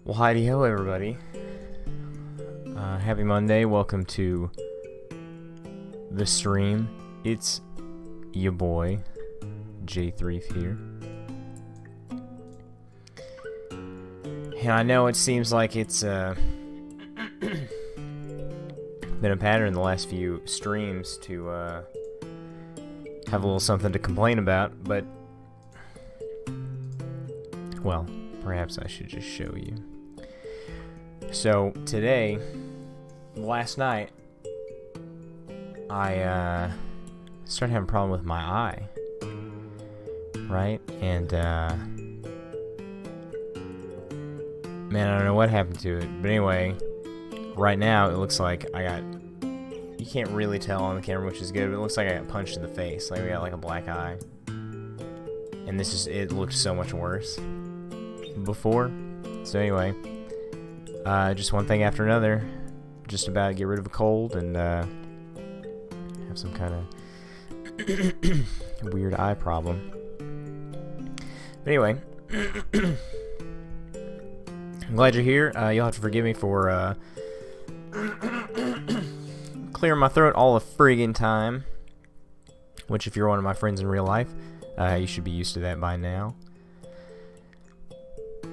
Well, heidi-ho, everybody. Happy Monday. Welcome to the stream. It's your boy, J3 here. And I know it seems like it's been a pattern the last few streams to have a little something to complain about, but, well, perhaps I should just show you. So, today, last night, I started having a problem with my eye, right? And, man, I don't know what happened to it, but anyway, right now, it looks like I got, you can't really tell on the camera, which is good, but it looks like I got punched in the face, like I got like a black eye, and this is, it looked so much worse before. So anyway, just one thing after another, just about to get rid of a cold and have some kind of weird eye problem. But anyway, I'm glad you're here. You'll have to forgive me for clearing my throat all the friggin' time, which if you're one of my friends in real life, you should be used to that by now.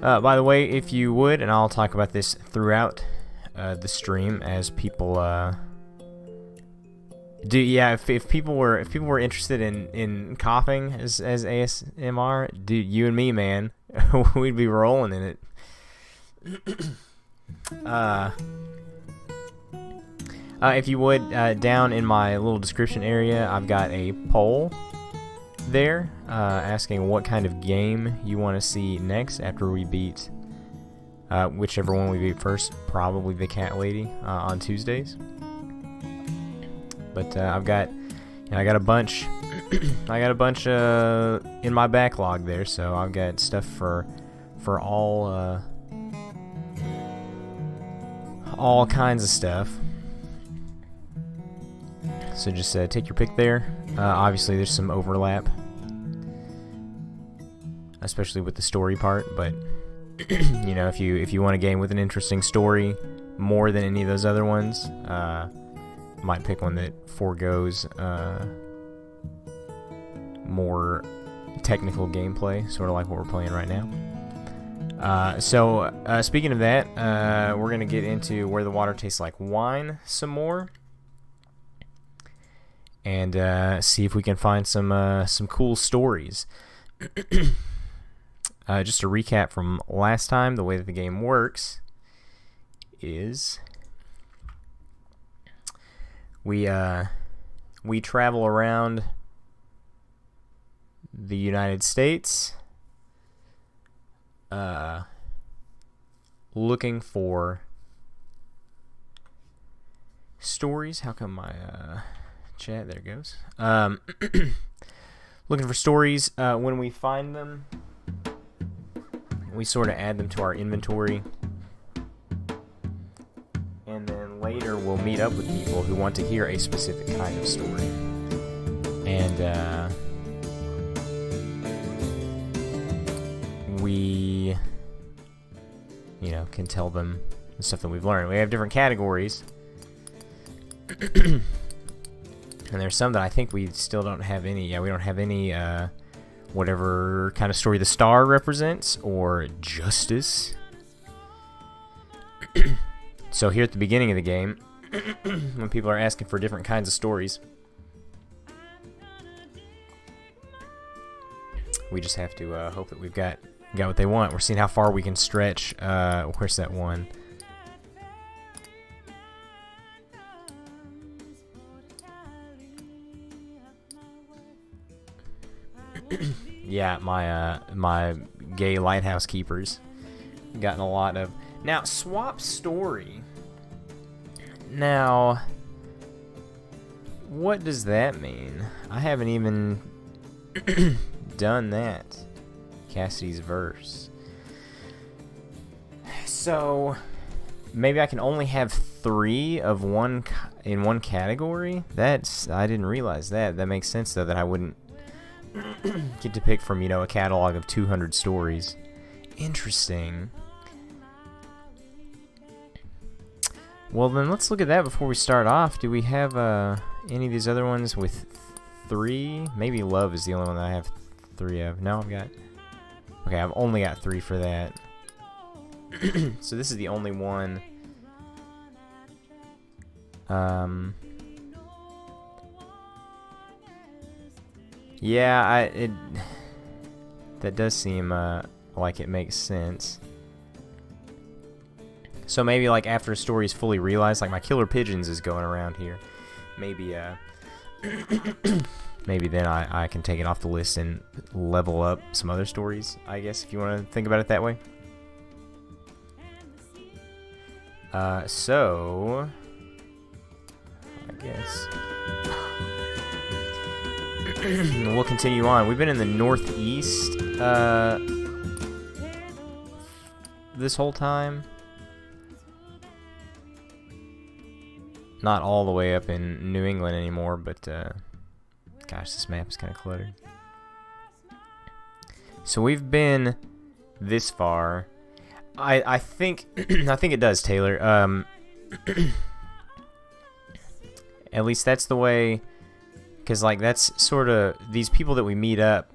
By the way, if you would, and I'll talk about this throughout the stream as people if people were interested in coughing as ASMR, dude, you and me, man, we'd be rolling in it. If you would, down in my little description area, I've got a poll there asking what kind of game you want to see next after we beat whichever one we beat first, probably the Cat Lady on Tuesdays. But I got a bunch I got a bunch in my backlog there, so I've got stuff for all kinds of stuff. So just take your pick there. Obviously, there's some overlap, especially with the story part. But you know, if you want a game with an interesting story more than any of those other ones, might pick one that forgoes more technical gameplay, sort of like what we're playing right now. So speaking of that, we're gonna get into Where the Water Tastes Like Wine some more, and see if we can find some cool stories. Just to recap from last time, the way that the game works is we travel around the United States looking for stories. How come my chat, there it goes. Looking for stories. When we find them, we sort of add them to our inventory, and then later we'll meet up with people who want to hear a specific kind of story, and we, you know, can tell them the stuff that we've learned. We have different categories. And there's some that I think we still don't have any. Yeah, we don't have any whatever kind of story the star represents, or justice. So here at the beginning of the game, when people are asking for different kinds of stories, we just have to hope that we've got what they want. We're seeing how far we can stretch. Where's that one? Yeah, my gay lighthouse keepers gotten a lot of. Now, swap story. Now, what does that mean? I haven't even done that. Cassidy's verse. So maybe I can only have 3 of one in one category. I didn't realize that. That makes sense though, that I wouldn't get to pick from, you know, a catalog of 200 stories. Interesting. Well, then let's look at that before we start off. Do we have any of these other ones with 3? Maybe Love is the only one that I have 3 of. No, I've got... Okay, I've only got 3 for that. So this is the only one. Yeah, that does seem like it makes sense. So maybe like after a story is fully realized, like my Killer Pigeons is going around here, maybe maybe then I can take it off the list and level up some other stories, I guess, if you want to think about it that way. So I guess we'll continue on. We've been in the Northeast this whole time. Not all the way up in New England anymore, but gosh, this map is kind of cluttered. So we've been this far. I think I think it does, Taylor. At least that's the way, because like that's sort of these people that we meet up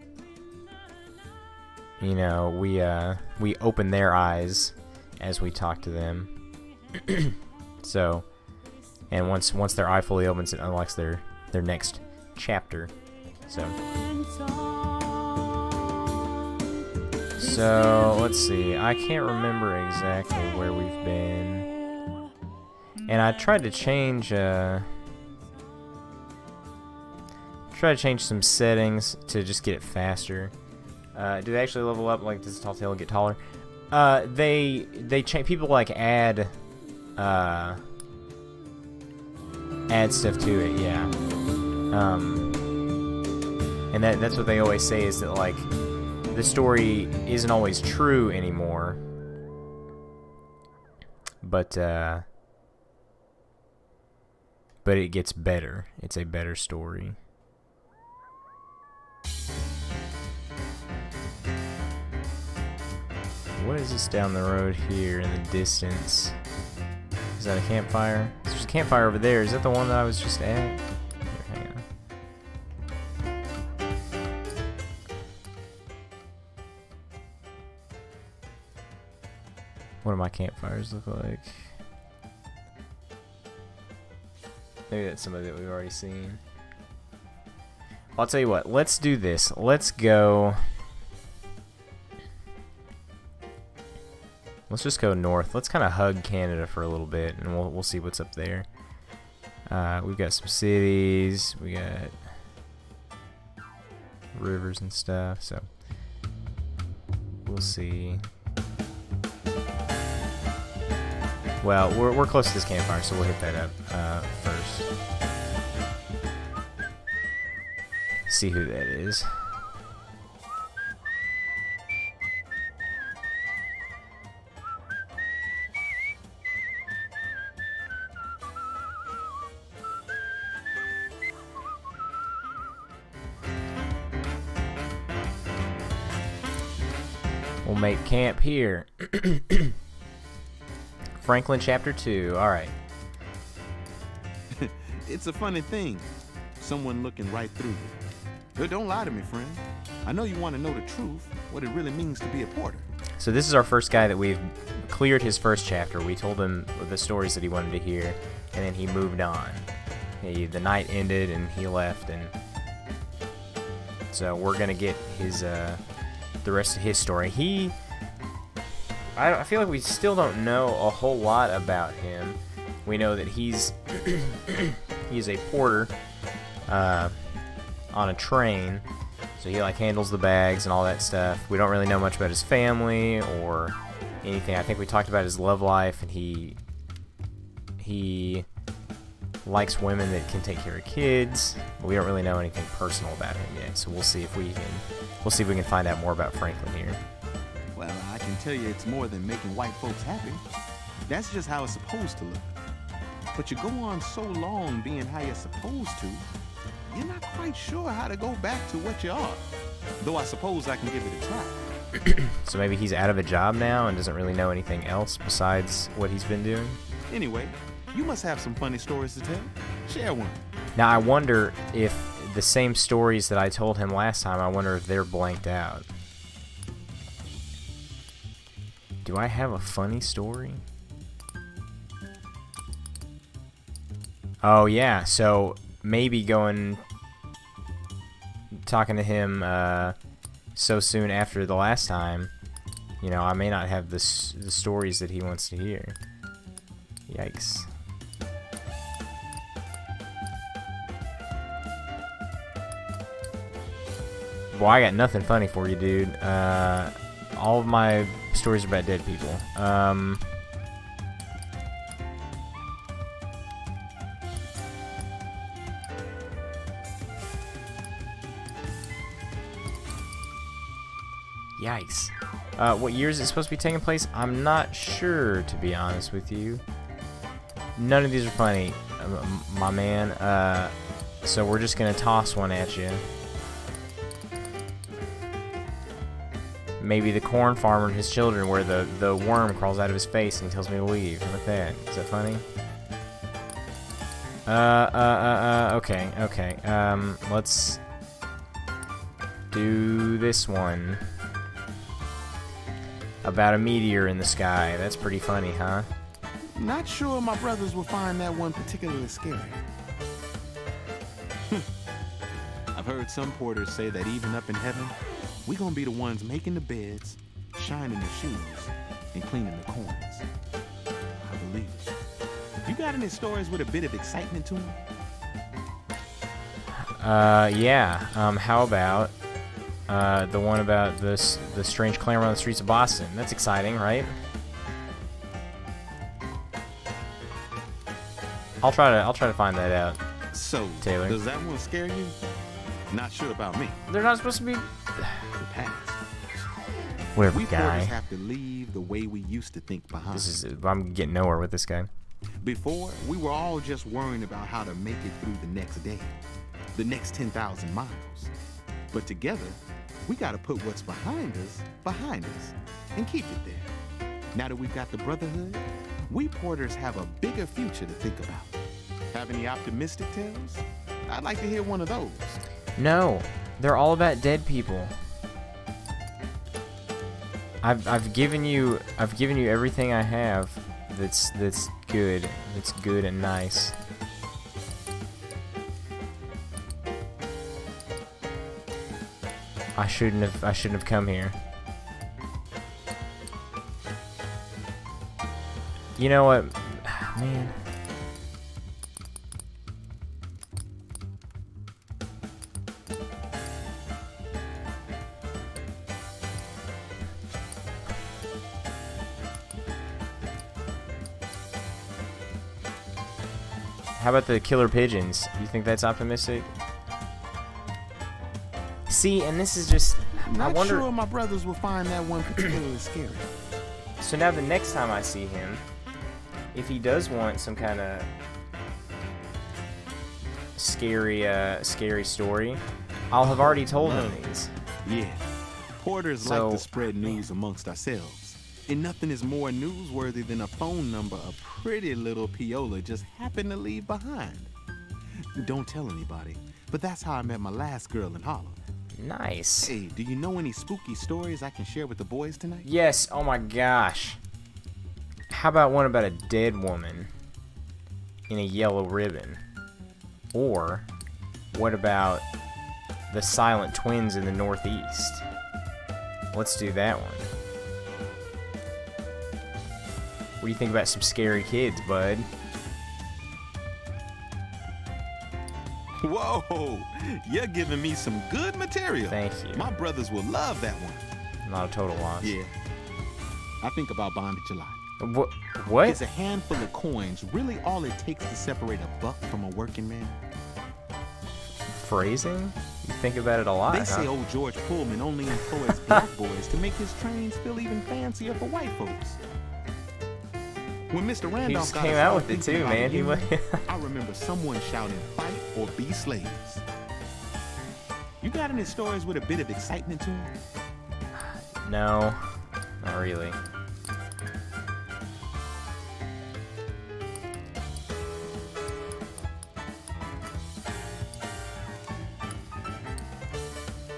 you know, we open their eyes as we talk to them. So, and once their eye fully opens, it unlocks their next chapter. So let's see. I can't remember exactly where we've been, and I tried to change some settings to just get it faster. Do they actually level up? Like, does the tall tale get taller? They change. People like add stuff to it, yeah. And that's what they always say, is that like the story isn't always true anymore, but it gets better. It's a better story. What is this down the road here in the distance? Is that a campfire? There's a campfire over there. Is that the one that I was just at? Here, hang on. What do my campfires look like? Maybe that's somebody that we've already seen. I'll tell you what. Let's do this. Let's go. Let's just go north. Let's kind of hug Canada for a little bit, and we'll see what's up there. We've got some cities. We got rivers and stuff. So we'll see. Well, we're close to this campfire, so we'll hit that up first. See who that is. We'll make camp here. Franklin Chapter 2. Alright. It's a funny thing. Someone looking right through you. But don't lie to me, friend. I know you want to know the truth, what it really means to be a porter. So this is our first guy that we've cleared his first chapter. We told him the stories that he wanted to hear, and then he moved on. The night ended, and he left, and so we're gonna get his the rest of his story. I feel like we still don't know a whole lot about him. We know that he's a porter on a train, so he like handles the bags and all that stuff. We don't really know much about his family or anything. I think we talked about his love life, and he likes women that can take care of kids. But we don't really know anything personal about him yet, so we'll see if we can find out more about Franklin here. Well, I can tell you it's more than making white folks happy. That's just how it's supposed to look. But you go on so long being how you're supposed to, you're not quite sure how to go back to what you are. Though I suppose I can give it a try. So maybe he's out of a job now and doesn't really know anything else besides what he's been doing? Anyway, you must have some funny stories to tell. Share one. Now, I wonder if the same stories that I told him last time, I wonder if they're blanked out. Do I have a funny story? Oh, yeah. So maybe talking to him so soon after the last time, you know, I may not have the stories that he wants to hear. Yikes. Well, I got nothing funny for you, dude. All of my stories are about dead people. Yikes. What year is it supposed to be taking place? I'm not sure, to be honest with you. None of these are funny, my man. So we're just gonna toss one at you. Maybe the corn farmer and his children, where the worm crawls out of his face and he tells me to leave. How about that? Is that funny? Okay. Let's do this one. about a meteor in the sky. That's pretty funny, huh? Not sure my brothers will find that one particularly scary. I've heard some porters say that even up in heaven, we gonna be the ones making the beds, shining the shoes, and cleaning the corners. I believe it. You got any stories with a bit of excitement to them? Yeah. How about the one about the strange clamor on the streets of Boston? That's exciting, right? I'll try to find that out. So, Taylor, does that one scare you? Not sure about me. they're not supposed to be. The past. Whatever, We guy. porters have to leave the way we used to think behind. I'm getting nowhere with this guy. Before, we were all just worrying about how to make it through the next day, the next 10,000 miles. But together, we got to put what's behind us, and keep it there. Now that we've got the brotherhood, we porters have a bigger future to think about. Have any optimistic tales? I'd like to hear one of those. No, they're all about dead people. I've given you everything I have that's good and nice. I shouldn't have come here. You know what, man? How about the killer pigeons? You think that's optimistic? See, and this is just... Not I wonder... sure my brothers will find that one particularly scary. So now the next time I see him, if he does want some kind of scary story, I'll have already told him these. Yeah. Porters like to spread news amongst ourselves. And nothing is more newsworthy than a phone number a pretty little Piola just happened to leave behind. Don't tell anybody, but that's how I met my last girl in Harlem. Nice. Hey, do you know any spooky stories I can share with the boys tonight? Yes, oh my gosh. How about one about a dead woman in a yellow ribbon? Or what about the silent twins in the Northeast? Let's do that one. What do you think about some scary kids, bud? Whoa, you're giving me some good material. Thank you. My brothers will love that one. Not a total loss. Yeah. I think about bondage a lot. What? Is a handful of coins really all it takes to separate a buck from a working man? Phrasing? You think about it a lot, They say old George Pullman only employs black boys to make his trains feel even fancier for white folks. When Mr. Randolph He just got came us out all with it thinking too, about man. union, I remember someone shouting, "Fight or be slaves." You got any stories with a bit of excitement to them? No, not really.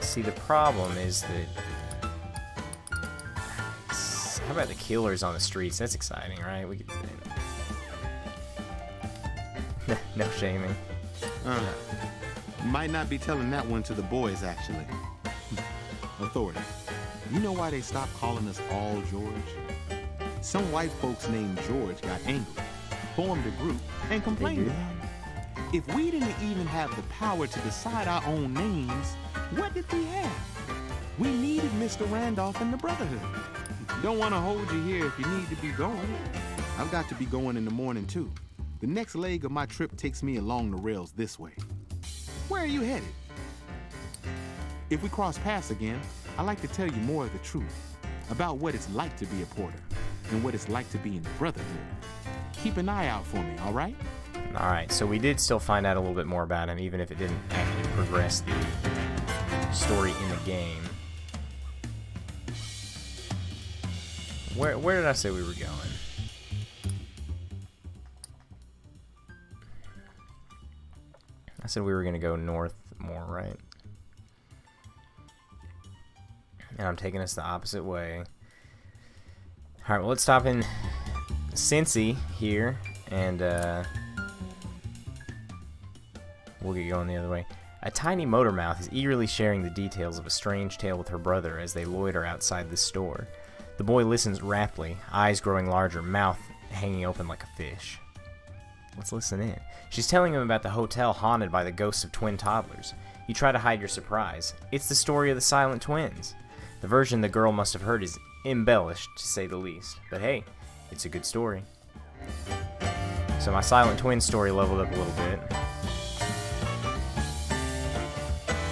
See, the problem is that... How about the killers on the streets? That's exciting, right? We could... No shaming. Might not be telling that one to the boys, actually. Authority. You know why they stopped calling us all George? Some white folks named George got angry, formed a group, and complained about it. If we didn't even have the power to decide our own names, what did we have? We needed Mr. Randolph and the Brotherhood. Don't want to hold you here if you need to be going. I've got to be going in the morning, too. The next leg of my trip takes me along the rails this way. Where are you headed? If we cross paths again, I'd like to tell you more of the truth about what it's like to be a porter and what it's like to be in the Brotherhood. Keep an eye out for me, all right? All right, so we did still find out a little bit more about him, even if it didn't actually progress the story in the game. Where did I say we were going? I said we were going to go north more, right? And I'm taking us the opposite way. Alright, well, let's stop in Cincy here, and we'll get going the other way. A tiny motor mouth is eagerly sharing the details of a strange tale with her brother as they loiter outside the store. The boy listens raptly, eyes growing larger, mouth hanging open like a fish. Let's listen in. She's telling him about the hotel haunted by the ghosts of twin toddlers. You try to hide your surprise. It's the story of the silent twins. The version the girl must have heard is embellished, to say the least. But hey, it's a good story. So my silent twin story leveled up a little bit.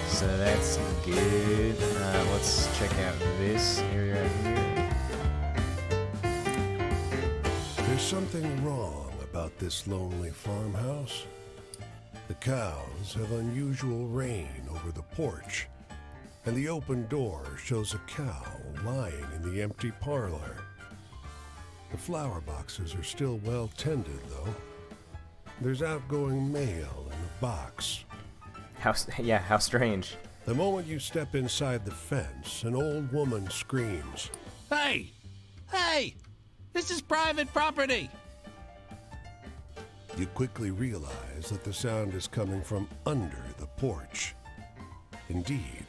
So that's good. Let's check out this area right here. There's something wrong about this lonely farmhouse. The cows have unusual rain over the porch, and the open door shows a cow lying in the empty parlor. The flower boxes are still well tended, though. There's outgoing mail in a box. How strange. The moment you step inside the fence, an old woman screams, Hey! Hey! This is private property! You quickly realize that the sound is coming from under the porch. Indeed,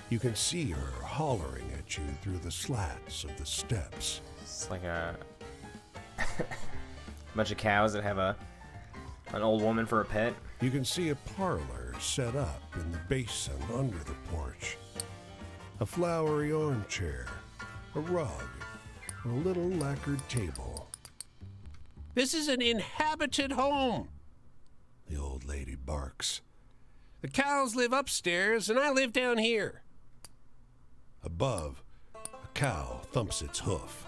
you can see her hollering at you through the slats of the steps. It's like a bunch of cows that have an old woman for a pet. You can see a parlor set up in the basin under the porch. A flowery armchair, a rug, a little lacquered table. This is an inhabited home. The old lady barks. The cows live upstairs and I live down here. Above, a cow thumps its hoof.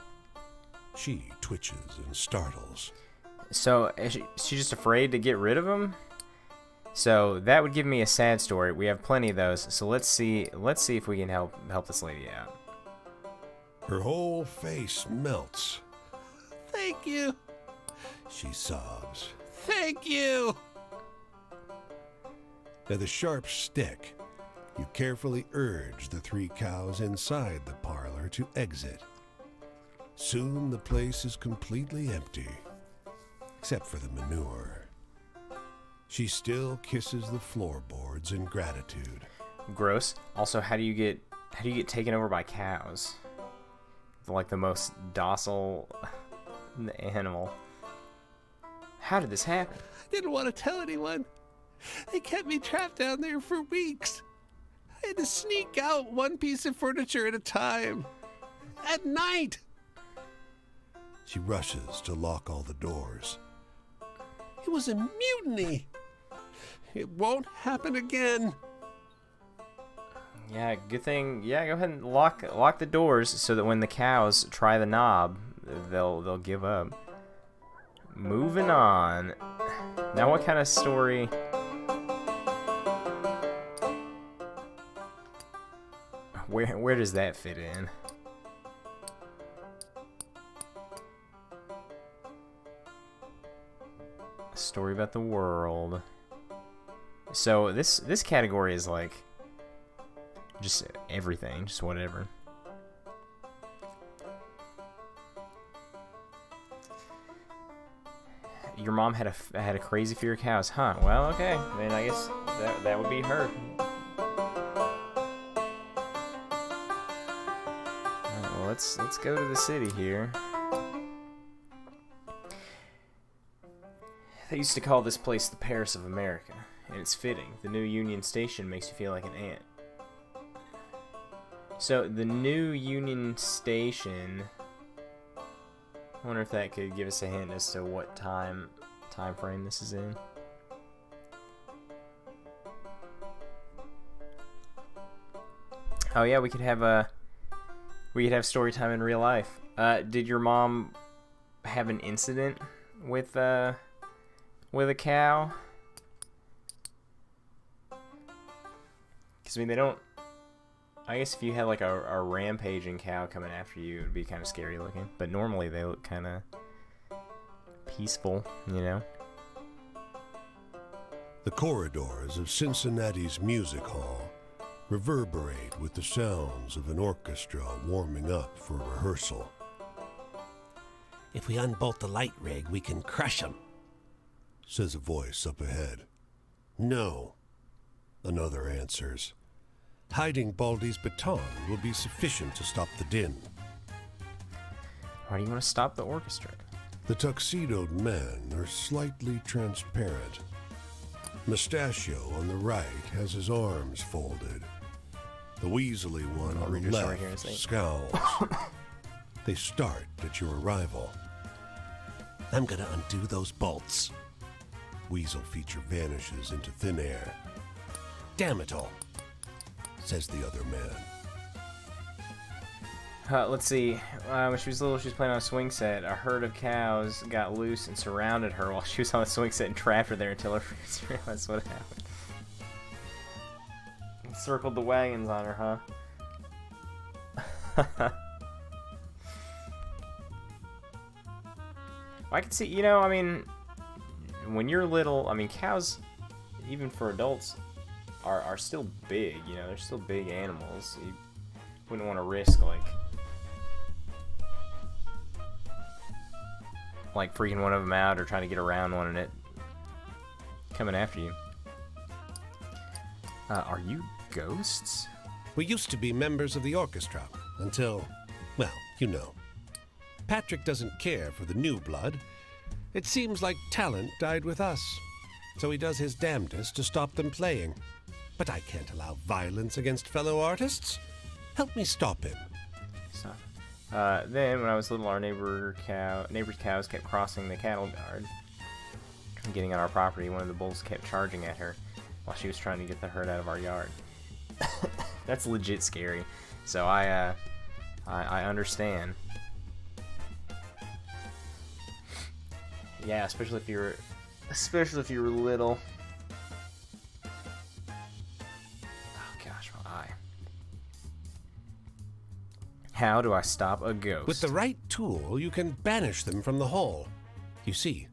She twitches and startles. So is she just afraid to get rid of him? So that would give me a sad story. We have plenty of those. So let's see if we can help this lady out. Her whole face melts. Thank you. She sobs. Thank you. With a sharp stick, you carefully urge the 3 cows inside the parlor to exit. Soon the place is completely empty, except for the manure. She still kisses the floorboards in gratitude. Gross. Also, how do you get taken over by cows? Like the most docile animal. How did this happen? I didn't want to tell anyone. They kept me trapped down there for weeks. I had to sneak out one piece of furniture at a time. At night. She rushes to lock all the doors. It was a mutiny. It won't happen again. Yeah, good thing. Yeah, go ahead and lock the doors so that when the cows try the knob, they'll give up. Moving on. Now, what kind of story? Where does that fit in? A story about the world. So this category is like just everything, just whatever. Your mom had a crazy fear of cows, huh? Well, okay. Then I guess that would be her. Alright, well, let's go to the city here. They used to call this place the Paris of America, and it's fitting. The new Union Station makes you feel like an ant. So the new Union Station. I wonder if that could give us a hint as to what time frame this is in. Oh yeah, we could have story time in real life. Did your mom have an incident with a cow? Because I mean, they don't. I guess if you had like a rampaging cow coming after you, it would be kind of scary looking. But normally they look kind of peaceful, you know? The corridors of Cincinnati's music hall reverberate with the sounds of an orchestra warming up for rehearsal. If we unbolt the light rig, we can crush them, says a voice up ahead. No, another answers. Hiding Baldy's baton will be sufficient to stop the din. Why do you want to stop the orchestra? The tuxedoed men are slightly transparent. Mustachio on the right has his arms folded. The weaselly one I'll on read the your story here in a left second. scowls. They start at your arrival. I'm gonna undo those bolts. Weasel feature vanishes into thin air. Damn it all, says the other man. Let's see. When she was little, she was playing on a swing set. A herd of cows got loose and surrounded her while she was on the swing set and trapped her there until her friends realized what happened. Circled the wagons on her, huh? I can see, you know, I mean, when you're little, I mean, cows, even for adults, are still big, you know, they're still big animals. You wouldn't want to risk, like freaking one of them out or trying to get around one and it coming after you. Are you ghosts? We used to be members of the orchestra until, well, you know. Patrick doesn't care for the new blood. It seems like talent died with us, so he does his damnedest to stop them playing. But I can't allow violence against fellow artists. Help me stop him. Stop. Then, when I was little, our neighbor's cows kept crossing the cattle guard. Getting on our property, one of the bulls kept charging at her while she was trying to get the herd out of our yard. That's legit scary. So I understand. Yeah, especially if you were little. Oh gosh, my eye. How do I stop a ghost? With the right tool, you can banish them from the hall. You see,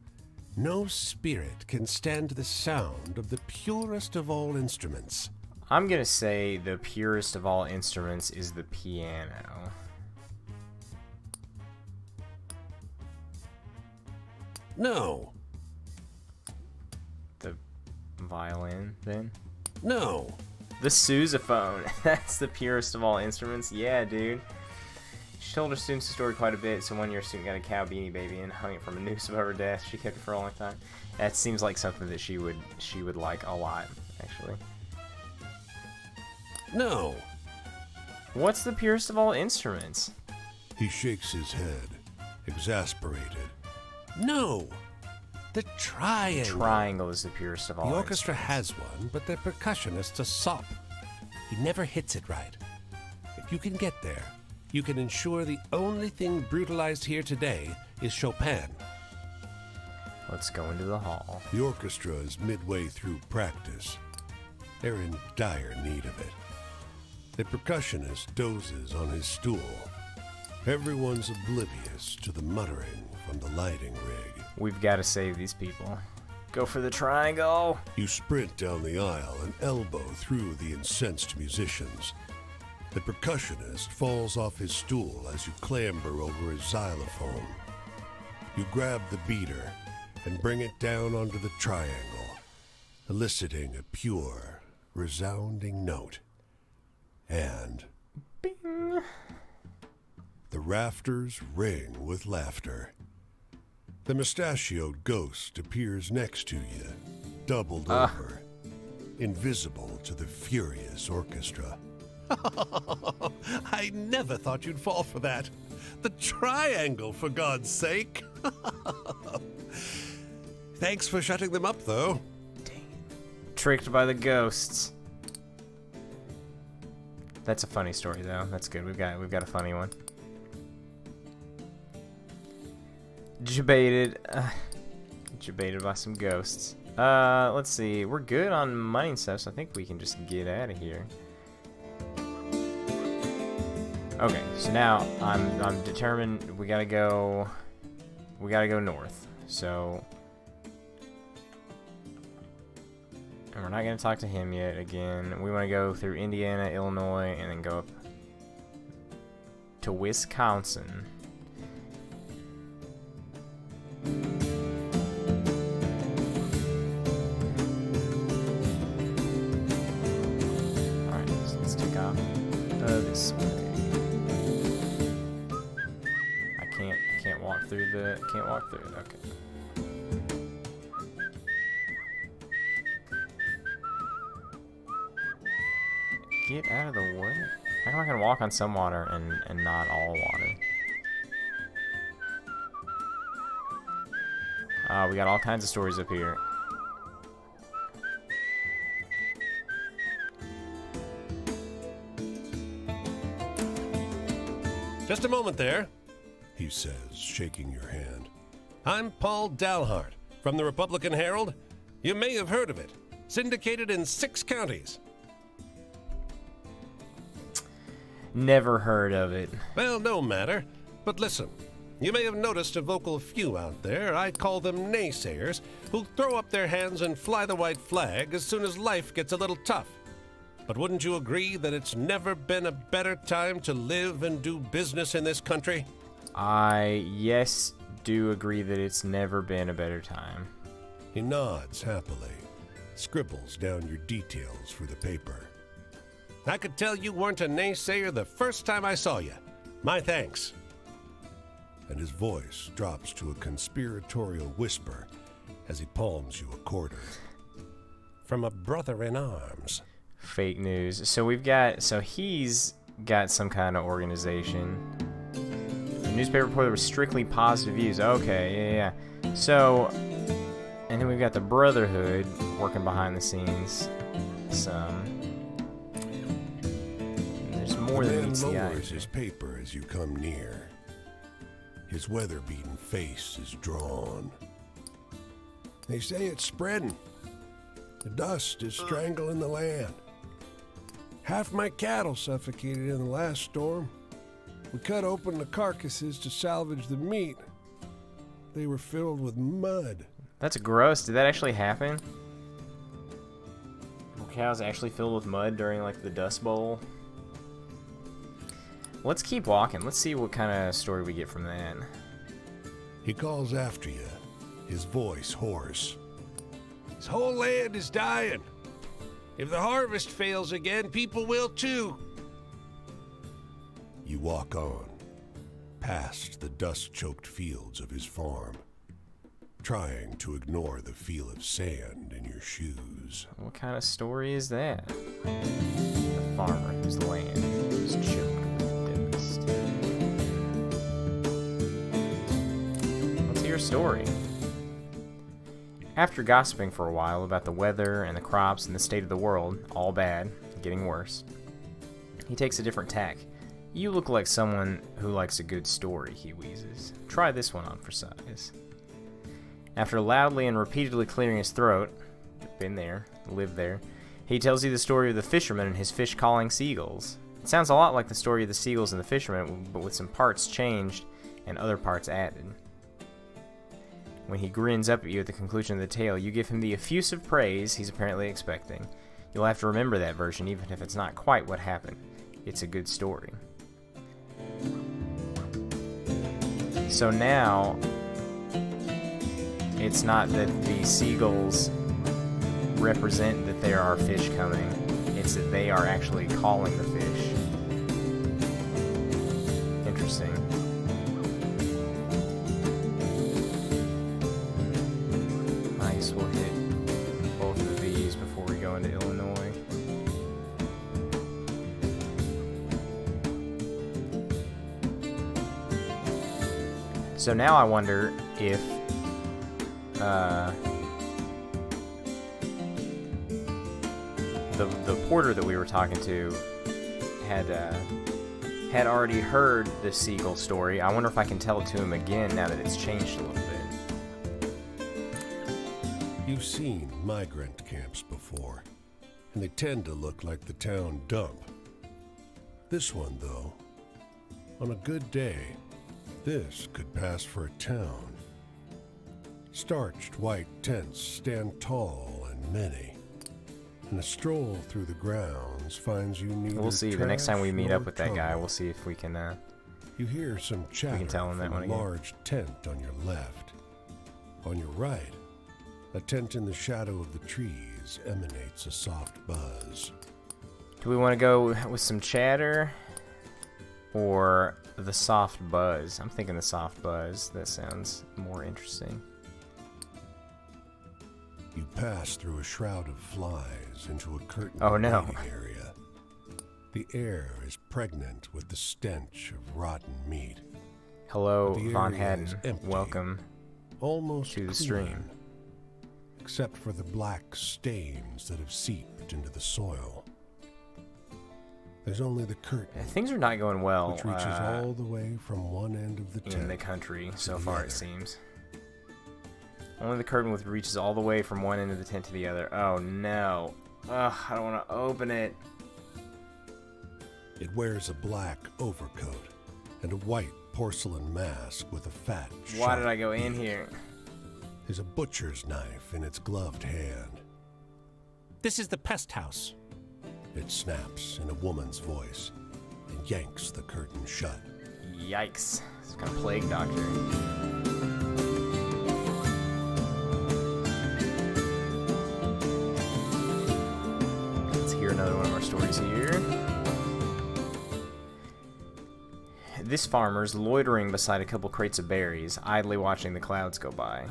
no spirit can stand the sound of the purest of all instruments. I'm gonna say the purest of all instruments is the piano. No. The violin, then? No. The sousaphone. That's the purest of all instruments. Yeah, dude. She told her students the story quite a bit, so one year a student got a cow beanie baby and hung it from a noose above her desk. She kept it for a long time. That seems like something that she would like a lot, actually. No. What's the purest of all instruments? He shakes his head, exasperated. No. The triangle. Triangle is the purest of all The orchestra instruments. has one, but the percussionist's a sop. He never hits it right. If you can get there, you can ensure the only thing brutalized here today is Chopin. Let's go into the hall. The orchestra is midway through practice. They're in dire need of it. The percussionist dozes on his stool. Everyone's oblivious to the muttering from the lighting rig. We've got to save these people. Go for the triangle! You sprint down the aisle and elbow through the incensed musicians. The percussionist falls off his stool as you clamber over his xylophone. You grab the beater and bring it down onto the triangle, eliciting a pure, resounding note. And Bing! the rafters ring with laughter. The mustachioed ghost appears next to you, doubled over, invisible to the furious orchestra. I never thought you'd fall for that. The triangle, for God's sake. Thanks for shutting them up, though. Tricked by the ghosts. That's a funny story, though. That's good. We've got a funny one. Debated by some ghosts. Let's see. We're good on money and stuff, so I think we can just get out of here. Okay, so now I'm determined we gotta go north. So, and we're not gonna talk to him yet. Again, we want to go through Indiana, Illinois, and then go up to Wisconsin. Alright, so let's take off this way. I can't walk through the, can't walk through it, okay. Get out of the way. How come I can walk on some water and not all water? We got all kinds of stories up here. Just a moment there, he says, shaking your hand. I'm Paul Dalhart from the Republican Herald. You may have heard of it. Syndicated in 6 counties. Never heard of it. Well, no matter. But listen, you may have noticed a vocal few out there, I call them naysayers, who throw up their hands and fly the white flag as soon as life gets a little tough. But wouldn't you agree that it's never been a better time to live and do business in this country? Yes, do agree that it's never been a better time. He nods happily, scribbles down your details for the paper. I could tell you weren't a naysayer the first time I saw you. My thanks. And his voice drops to a conspiratorial whisper as he palms you a quarter. From a brother in arms. Fake news. So he's got some kind of organization. The newspaper reporter was strictly positive views. Okay, yeah. So, and then we've got the Brotherhood working behind the scenes. There's more than meets the eye. Lowers his paper as you come near. His weather-beaten face is drawn. They say it's spreading. The dust is strangling the land. Half my cattle suffocated in the last storm. We cut open the carcasses to salvage the meat. They were filled with mud. That's gross. Did that actually happen? Were cows actually filled with mud during like the Dust Bowl? Let's keep walking. Let's see what kind of story we get from that. He calls after you, his voice hoarse. This whole land is dying. If the harvest fails again, people will too. You walk on, past the dust-choked fields of his farm, trying to ignore the feel of sand in your shoes. What kind of story is that? The farmer whose land is choked with dust. Let's hear a story. After gossiping for a while about the weather and the crops and the state of the world, all bad, getting worse, he takes a different tack. You look like someone who likes a good story, he wheezes. Try this one on for size. After loudly and repeatedly clearing his throat, been there, lived there, he tells you the story of the fisherman and his fish calling seagulls. It sounds a lot like the story of the seagulls and the fisherman, but with some parts changed and other parts added. When he grins up at you at the conclusion of the tale, you give him the effusive praise he's apparently expecting. You'll have to remember that version, even if it's not quite what happened. It's a good story. So now, it's not that the seagulls represent that there are fish coming. It's that they are actually calling the fish. Interesting. I guess we'll hit both of these before we go into Illinois. So now I wonder if the porter that we were talking to had already heard the seagull story. I wonder if I can tell it to him again now that it's changed a little bit. You've seen migrant camps before, and they tend to look like the town dump. This one, though, on a good day, this could pass for a town. Starched white tents stand tall and many, and a stroll through the grounds finds you neither. We'll see. The next time we meet trash up with that nor guy, trouble. we'll see if we can. You hear some chatter tell him that from one a again. large tent on your left. On your right, a tent in the shadow of the trees emanates a soft buzz. Do we want to go with some chatter or the soft buzz? I'm thinking the soft buzz. That sounds more interesting. You pass through a shroud of flies into a curtained Oh, no. waiting area. The air is pregnant with the stench of rotten meat. Hello, The Von area is Hatten. empty. Welcome Almost to the clean, stream. except for the black stains that have seeped into the soil. There's only the curtain, Things are not going well which reaches all the way from one end of the tent in the country so the far, other. it seems. Only the curtain with reaches all the way from one end of the tent to the other. Oh no. Ugh, I don't want to open it. It wears a black overcoat and a white porcelain mask with a fat, Why did sharp I go in beak. here? There's a butcher's knife in its gloved hand. This is the pest house. It snaps in a woman's voice and yanks the curtain shut. Yikes. Some kind of plague doctor. Let's hear another one of our stories here. This farmer's loitering beside a couple crates of berries, idly watching the clouds go by.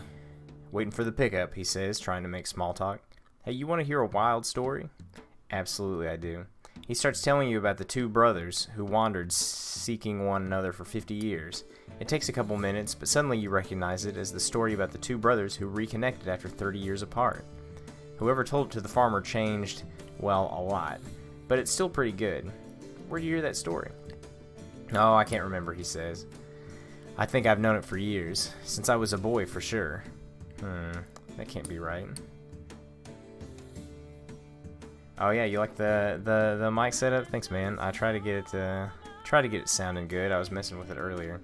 Waiting for the pickup, he says, trying to make small talk. Hey, you want to hear a wild story? Absolutely, I do. He starts telling you about the two brothers who wandered seeking one another for 50 years. It takes a couple minutes, but suddenly you recognize it as the story about the two brothers who reconnected after 30 years apart. Whoever told it to the farmer changed, well, a lot. But it's still pretty good. Where'd you hear that story? Oh, I can't remember, he says. I think I've known it for years. Since I was a boy, for sure. That can't be right. Oh yeah, you like the mic setup? Thanks, man. I try to get it sounding good. I was messing with it earlier.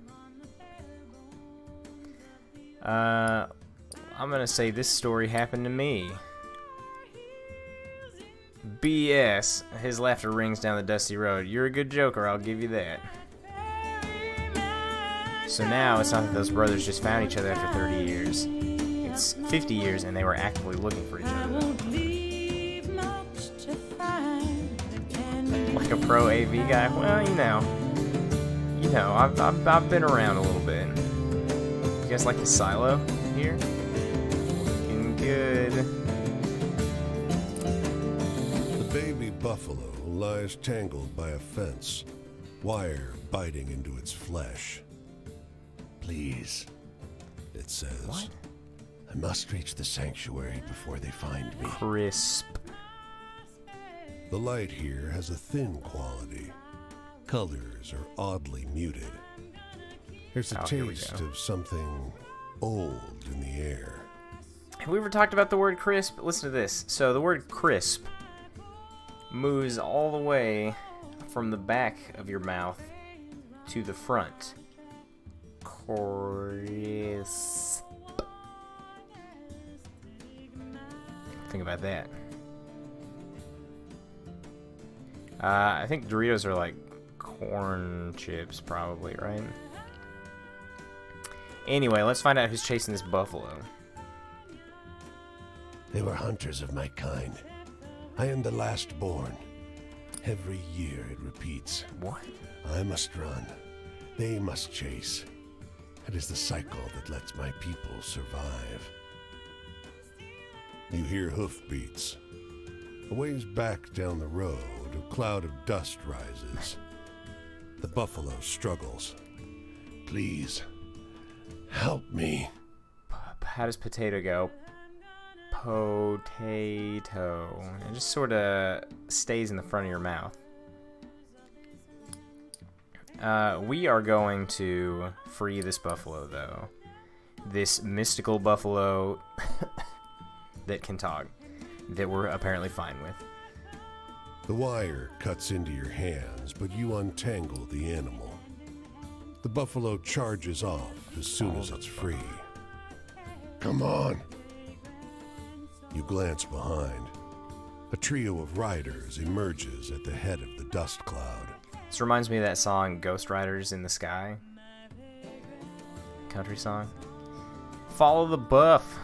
I'm gonna say this story happened to me. BS. His laughter rings down the dusty road. You're a good joker, I'll give you that. So now it's not that those brothers just found each other after 30 years. It's 50 years and they were actively looking for each other. Like a pro AV guy? Well, you know, I've been around a little bit. You guys like the silo here? Looking good. The baby buffalo lies tangled by a fence, wire biting into its flesh. Please, it says. What? I must reach the sanctuary before they find me. Crisp. The light here has a thin quality. Colors are oddly muted. There's a Oh, here we taste go. of something old in the air. Have we ever talked about the word crisp? Listen to this. So the word crisp moves all the way from the back of your mouth to the front. Crisp. Think about that. I think Doritos are like corn chips, probably, right? Anyway, let's find out who's chasing this buffalo. They were hunters of my kind. I am the last born. Every year it repeats. What? I must run. They must chase. It is the cycle that lets my people survive. You hear hoofbeats. A ways back down the road, a cloud of dust rises. The buffalo struggles. Please, help me. How does potato go? Potato. It just sort of stays in the front of your mouth. We are going to free this buffalo, though. This mystical buffalo that can talk, that we're apparently fine with. The wire cuts into your hands, but you untangle the animal. The buffalo charges off as soon as it's free. Come on! You glance behind. A trio of riders emerges at the head of the dust cloud. This reminds me of that song, Ghost Riders in the Sky. Country song. Follow the buff.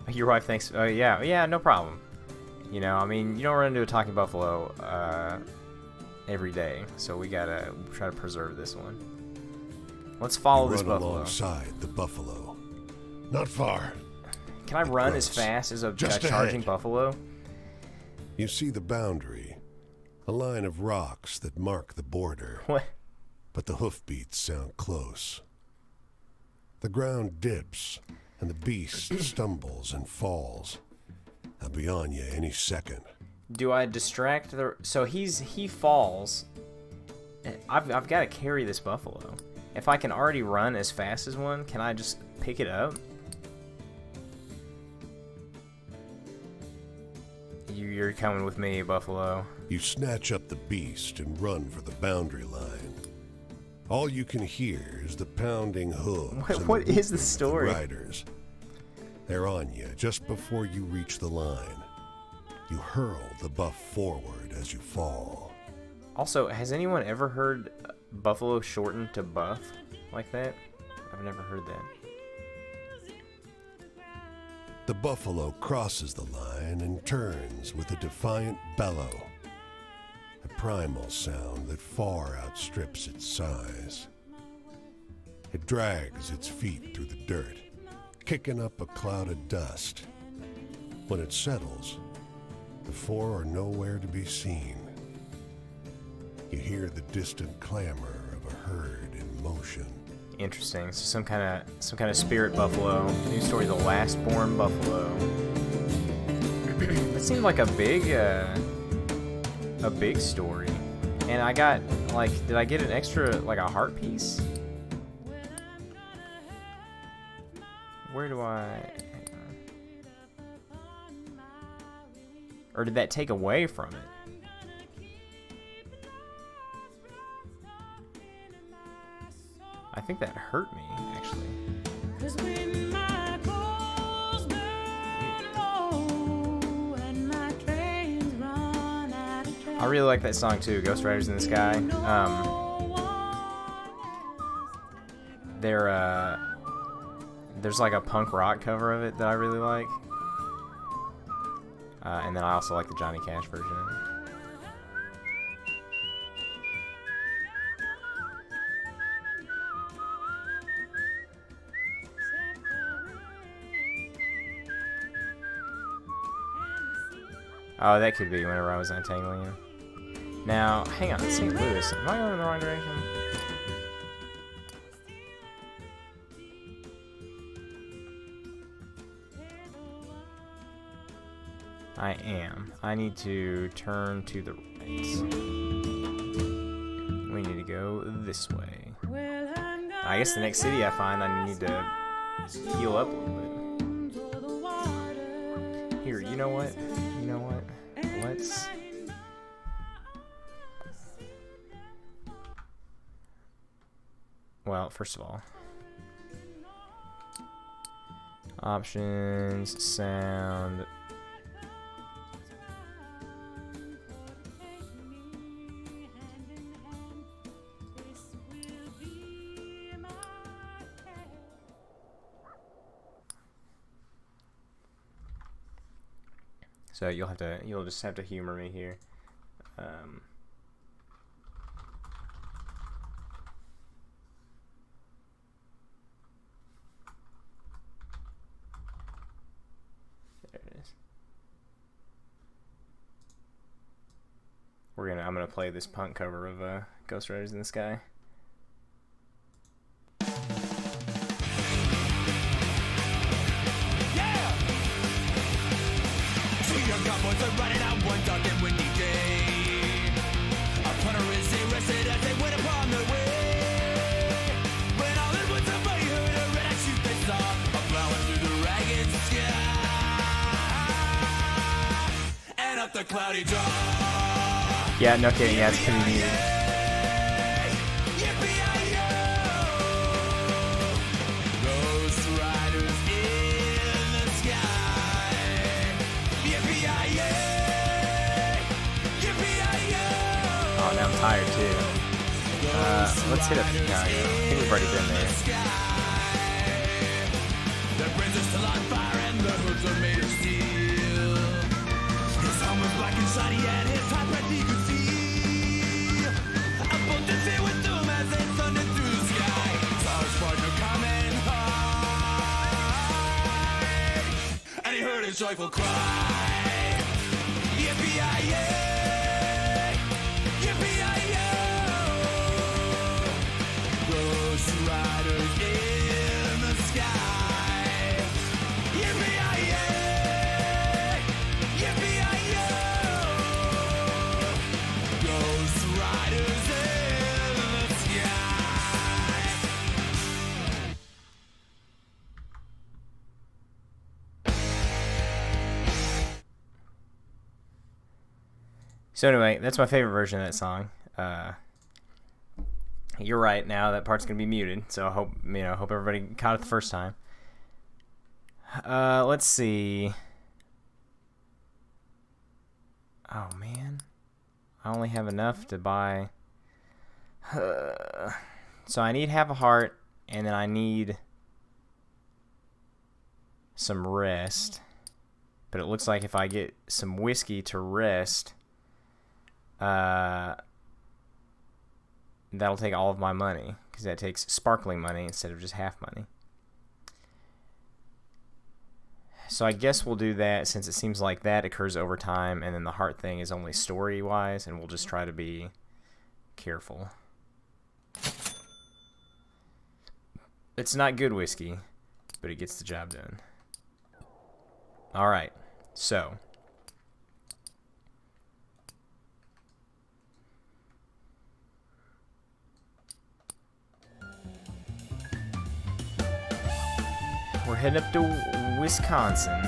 Your wife thinks, oh yeah, no problem. You know, I mean, you don't run into a talking buffalo every day, so we gotta try to preserve this one. Let's follow this buffalo. Alongside the buffalo. Not far. Can I run as fast as a charging buffalo? You see the boundary, a line of rocks that mark the border. What? But the hoofbeats sound close. The ground dips, and the beast stumbles and falls. I'll be on you any second. Do I distract the... So he falls. I've got to carry this buffalo. If I can already run as fast as one, can I just pick it up? You're coming with me, buffalo. You snatch up the beast and run for the boundary line. All you can hear is the pounding hooves. What is the story? The riders. They're on you just before you reach the line. You hurl the buff forward as you fall. Also, has anyone ever heard buffalo shortened to buff like that? I've never heard that. The buffalo crosses the line and turns with a defiant bellow. A primal sound that far outstrips its size. It drags its feet through the dirt, kicking up a cloud of dust. When it settles, the four are nowhere to be seen. You hear the distant clamor of a herd in motion. Interesting. So some kind of spirit buffalo. New story: the last born buffalo. That seemed like a big story. And I got did I get an extra a heart piece? Where do I? Hang on. Or did that take away from it? I think that hurt me, actually. I really like that song too, Ghost Riders in the Sky. There's like a punk rock cover of it that I really like. And then I also like the Johnny Cash version of it. Oh, that could be whenever I was untangling him. Now, hang on, St. Louis. Am I going in the wrong direction? I am. I need to turn to the right. We need to go this way. I guess the next city I find, I need to heal up a little bit. Here, you know what? Let's... Well, first of all, options, sound. So you'll just have to humor me here. There it is. I'm gonna play this punk cover of Ghost Riders in the Sky. Cowboys are riding out one dark and windy day. Our punter is arrested as they went upon their way. When all at once a buddy heard a red axe shoot they saw a plowing through the ragged sky and up the cloudy draw. Yeah, no kidding. Yeah, it's pretty neat. Oh, now I'm tired too. Let's hit up Chicago. I think we've already been there. arms are made of steel. His arm was black and shiny and his hot breath he could feel. A bolt that fit with doom as it thundered through the sky. Saw his partner coming high, and he heard his joyful cry. Yippee-yi-yay! Yippee-yi-yo! Ghost riders in the sky. Yippee-yi-yay! Yippee-yi-yo! Ghost riders in the sky. So anyway, that's my favorite version of that song. You're right. Now that part's gonna be muted, so I hope hope everybody caught it the first time. Let's see. Oh man, I only have enough to buy. So I need half a heart, and then I need some rest. But it looks like if I get some whiskey to rest, that'll take all of my money, because that takes sparkling money instead of just half money. So I guess we'll do that, since it seems like that occurs over time, and then the heart thing is only story-wise, and we'll just try to be careful. It's not good whiskey, but it gets the job done. Alright, so we're heading up to Wisconsin.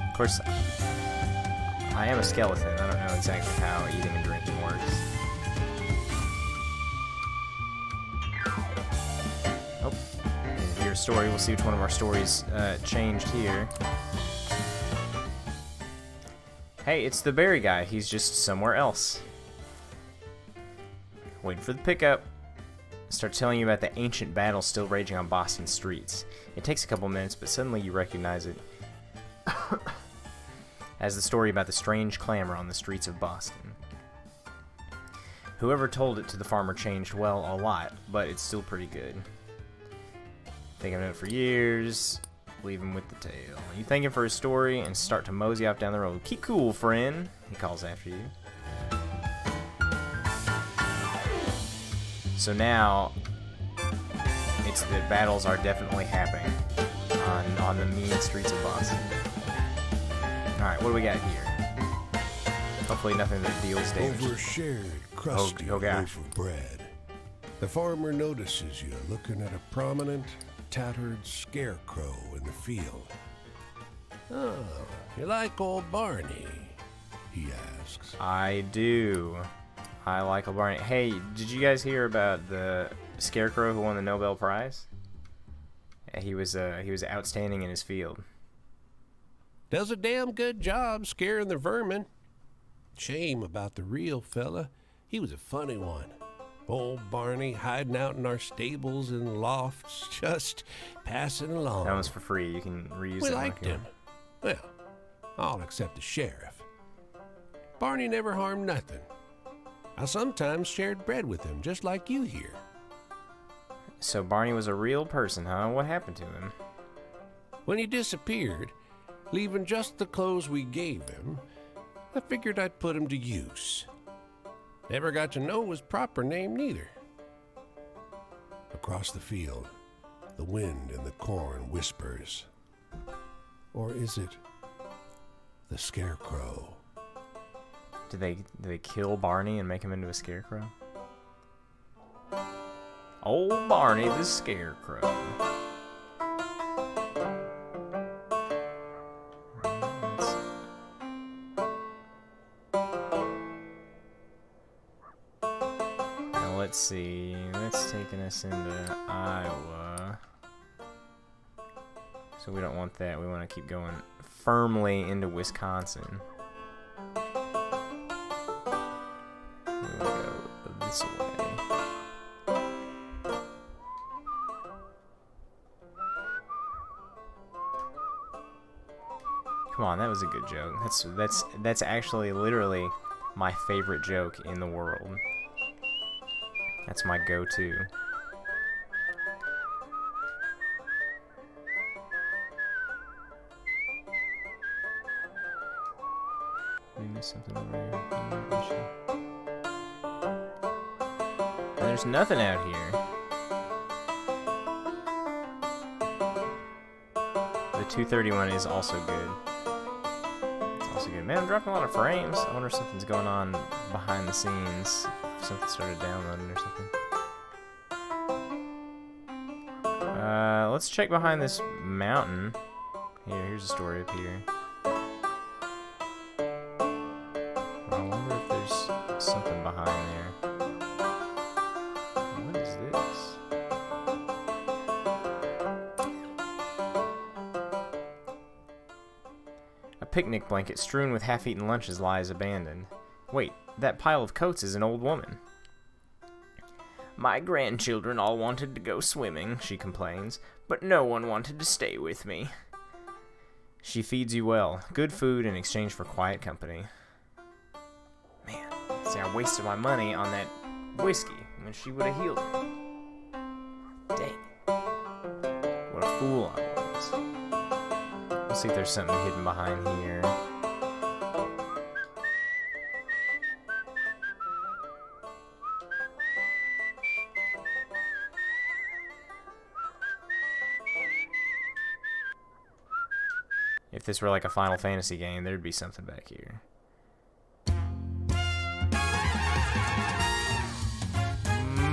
Of course, I am a skeleton. I don't know exactly how eating and drinking works. Oh, here's a story. We'll see which one of our stories changed here. Hey, it's the berry guy. He's just somewhere else. Waiting for the pickup. Start telling you about the ancient battle still raging on Boston streets. It takes a couple minutes, but suddenly you recognize it as the story about the strange clamor on the streets of Boston. Whoever told it to the farmer changed, well, a lot, but it's still pretty good. Think I've known it for years. Leave him with the tale. You thank him for his story and start to mosey off down the road. Keep cool, friend, he calls after you. So now, it's the battles are definitely happening on the mean streets of Boston. Alright, what do we got here? Hopefully nothing that deals damage. Over a shared, crusty Oh, gosh. loaf of bread, the farmer notices you looking at a prominent, tattered scarecrow in the field. Oh, you like old Barney? He asks. I do. I like old Barney. Hey, did you guys hear about the scarecrow who won the Nobel Prize? He was outstanding in his field. Does a damn good job scaring the vermin. Shame about the real fella. He was a funny one. Old Barney hiding out in our stables and lofts, just passing along. That one's for free. You can reuse We that liked one if you him. Well, all except the sheriff. Barney never harmed nothing. I sometimes shared bread with him, just like you here. want. So Barney was a real person, huh? What happened to him? When he disappeared, leaving just the clothes we gave him, I figured I'd put him to use. Never got to know his proper name neither. Across the field, the wind in the corn whispers. Or is it the scarecrow? Did they kill Barney and make him into a scarecrow? Old Barney the Scarecrow. Now let's see. That's taking us into Iowa. So we don't want that. We want to keep going firmly into Wisconsin. this away. Come on, that was a good joke. That's actually literally my favorite joke in the world. That's my go-to. Maybe something over here. There's nothing out here. The 231 is also good. It's also good. Man, I'm dropping a lot of frames. I wonder if something's going on behind the scenes. If something started downloading or something. Let's check behind this mountain. Here's a story up here. I wonder if there's something behind there. What is this? A picnic blanket strewn with half-eaten lunches lies abandoned. Wait, that pile of coats is an old woman. My grandchildren all wanted to go swimming, she complains, but no one wanted to stay with me. She feeds you well, good food in exchange for quiet company. Man, see, I wasted my money on that whiskey when she would have healed me. Dang. What a fool I was. Let's see if there's something hidden behind here. If this were like a Final Fantasy game, there'd be something back here.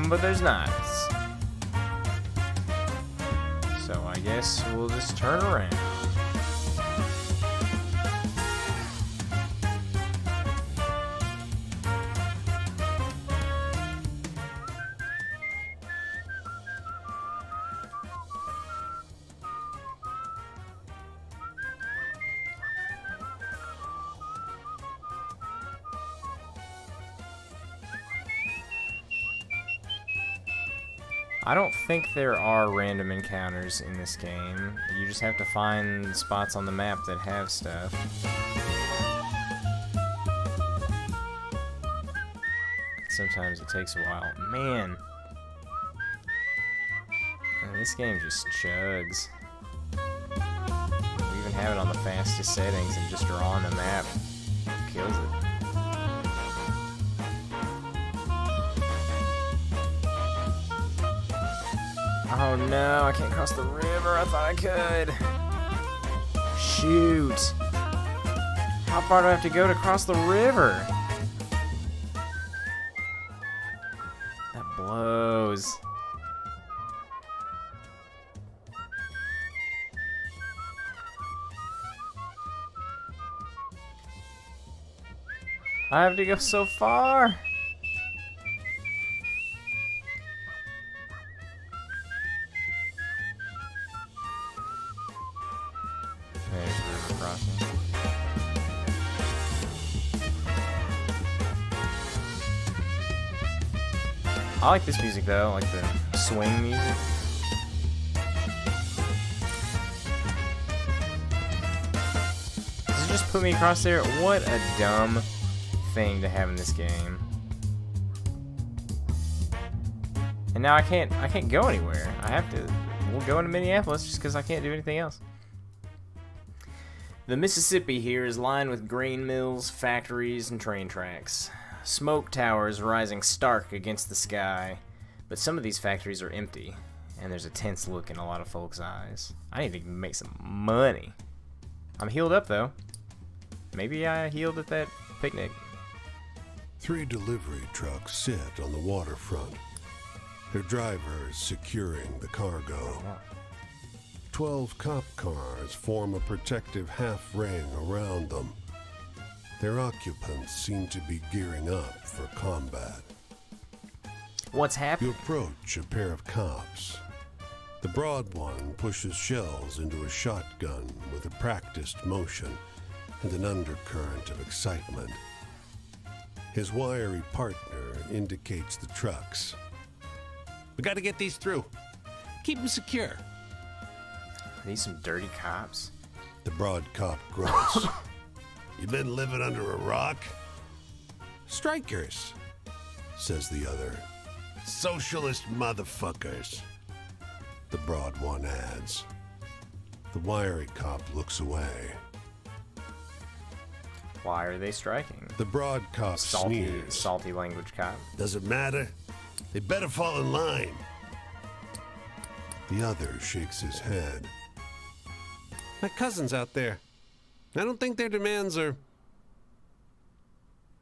But there's not. So I guess we'll just turn around. I don't think there are random encounters in this game. You just have to find spots on the map that have stuff. Sometimes it takes a while. Man! This game just chugs. We even have it on the fastest settings and just drawing the map kills it. Oh no, I can't cross the river. I thought I could. Shoot. How far do I have to go to cross the river? That blows. I have to go so far. I like this music though, like the swing music. Does it just put me across there? What a dumb thing to have in this game. And now I can't go anywhere. We'll go into Minneapolis just because I can't do anything else. The Mississippi here is lined with grain mills, factories, and train tracks. Smoke towers rising stark against the sky, but some of these factories are empty, and there's a tense look in a lot of folks' eyes. I need to make some money. I'm healed up, though. Maybe I healed at that picnic. 3 delivery trucks sit on the waterfront, their drivers securing the cargo. 12 cop cars form a protective half-ring around them. Their occupants seem to be gearing up for combat. What's happening? You approach a pair of cops. The broad one pushes shells into a shotgun with a practiced motion and an undercurrent of excitement. His wiry partner indicates the trucks. We got to get these through. Keep them secure. Are these some dirty cops? The broad cop grunts. You been living under a rock? Strikers. Says the other. Socialist motherfuckers. The broad one adds. The wiry cop looks away. Why are they striking? The broad cop sneers. Salty language cop. Does it matter? They better fall in line. The other shakes his head. My cousin's out there. I don't think their demands are...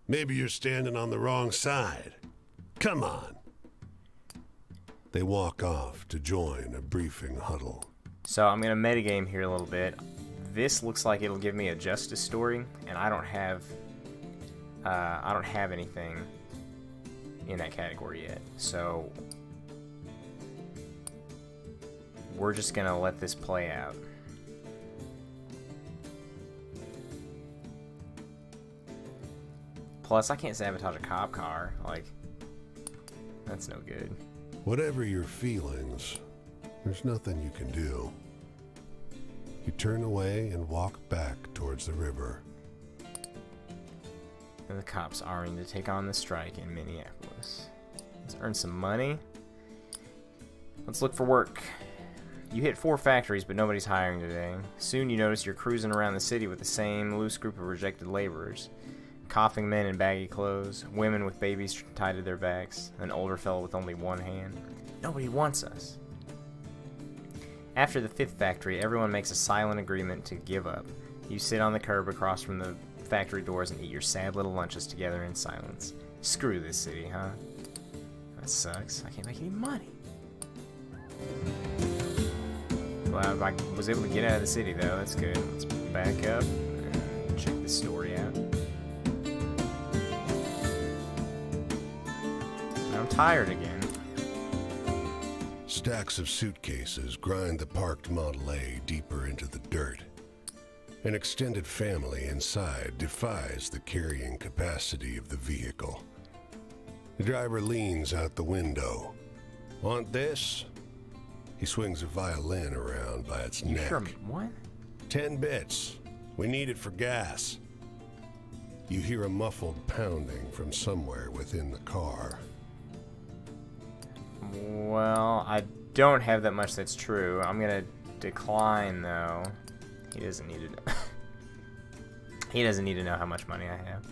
Maybe you're standing on the wrong side. Come on. They walk off to join a briefing huddle. So I'm gonna metagame here a little bit. This looks like it'll give me a justice story, and I don't have anything in that category yet. So we're just gonna let this play out. Plus, I can't sabotage a cop car. Like, that's no good. Whatever your feelings, there's nothing you can do. You turn away and walk back towards the river. And the cops are ready to take on the strike in Minneapolis. Let's earn some money. Let's look for work. You hit 4 factories, but nobody's hiring today. Soon you notice you're cruising around the city with the same loose group of rejected laborers. Coughing men in baggy clothes, women with babies tied to their backs, an older fellow with only one hand. Nobody wants us. After the 5th factory, everyone makes a silent agreement to give up. You sit on the curb across from the factory doors and eat your sad little lunches together in silence. Screw this city, huh? That sucks. I can't make any money. Well, I was able to get out of the city, though. That's good. Let's back up and check this story out. I'm tired again. Stacks of suitcases grind the parked Model A deeper into the dirt. An extended family inside defies the carrying capacity of the vehicle. The driver leans out the window. Want this? He swings a violin around by its neck. Sure, what? 10 bits. We need it for gas. You hear a muffled pounding from somewhere within the car. Well, I don't have that much that's true. I'm gonna decline, though. He doesn't need to know. He doesn't need to know how much money I have.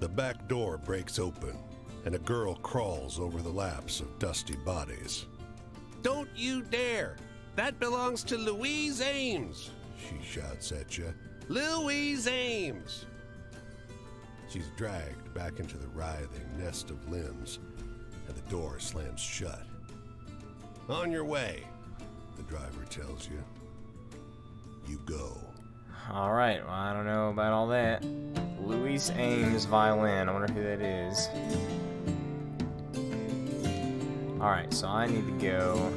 The back door breaks open, and a girl crawls over the laps of dusty bodies. Don't you dare! That belongs to Louise Ames! She shouts at you. Louise Ames! She's dragged back into the writhing nest of limbs, and the door slams shut. On your way, the driver tells you. You go. Alright, well, I don't know about all that. Louise Ames violin. I wonder who that is. Alright, so I need to go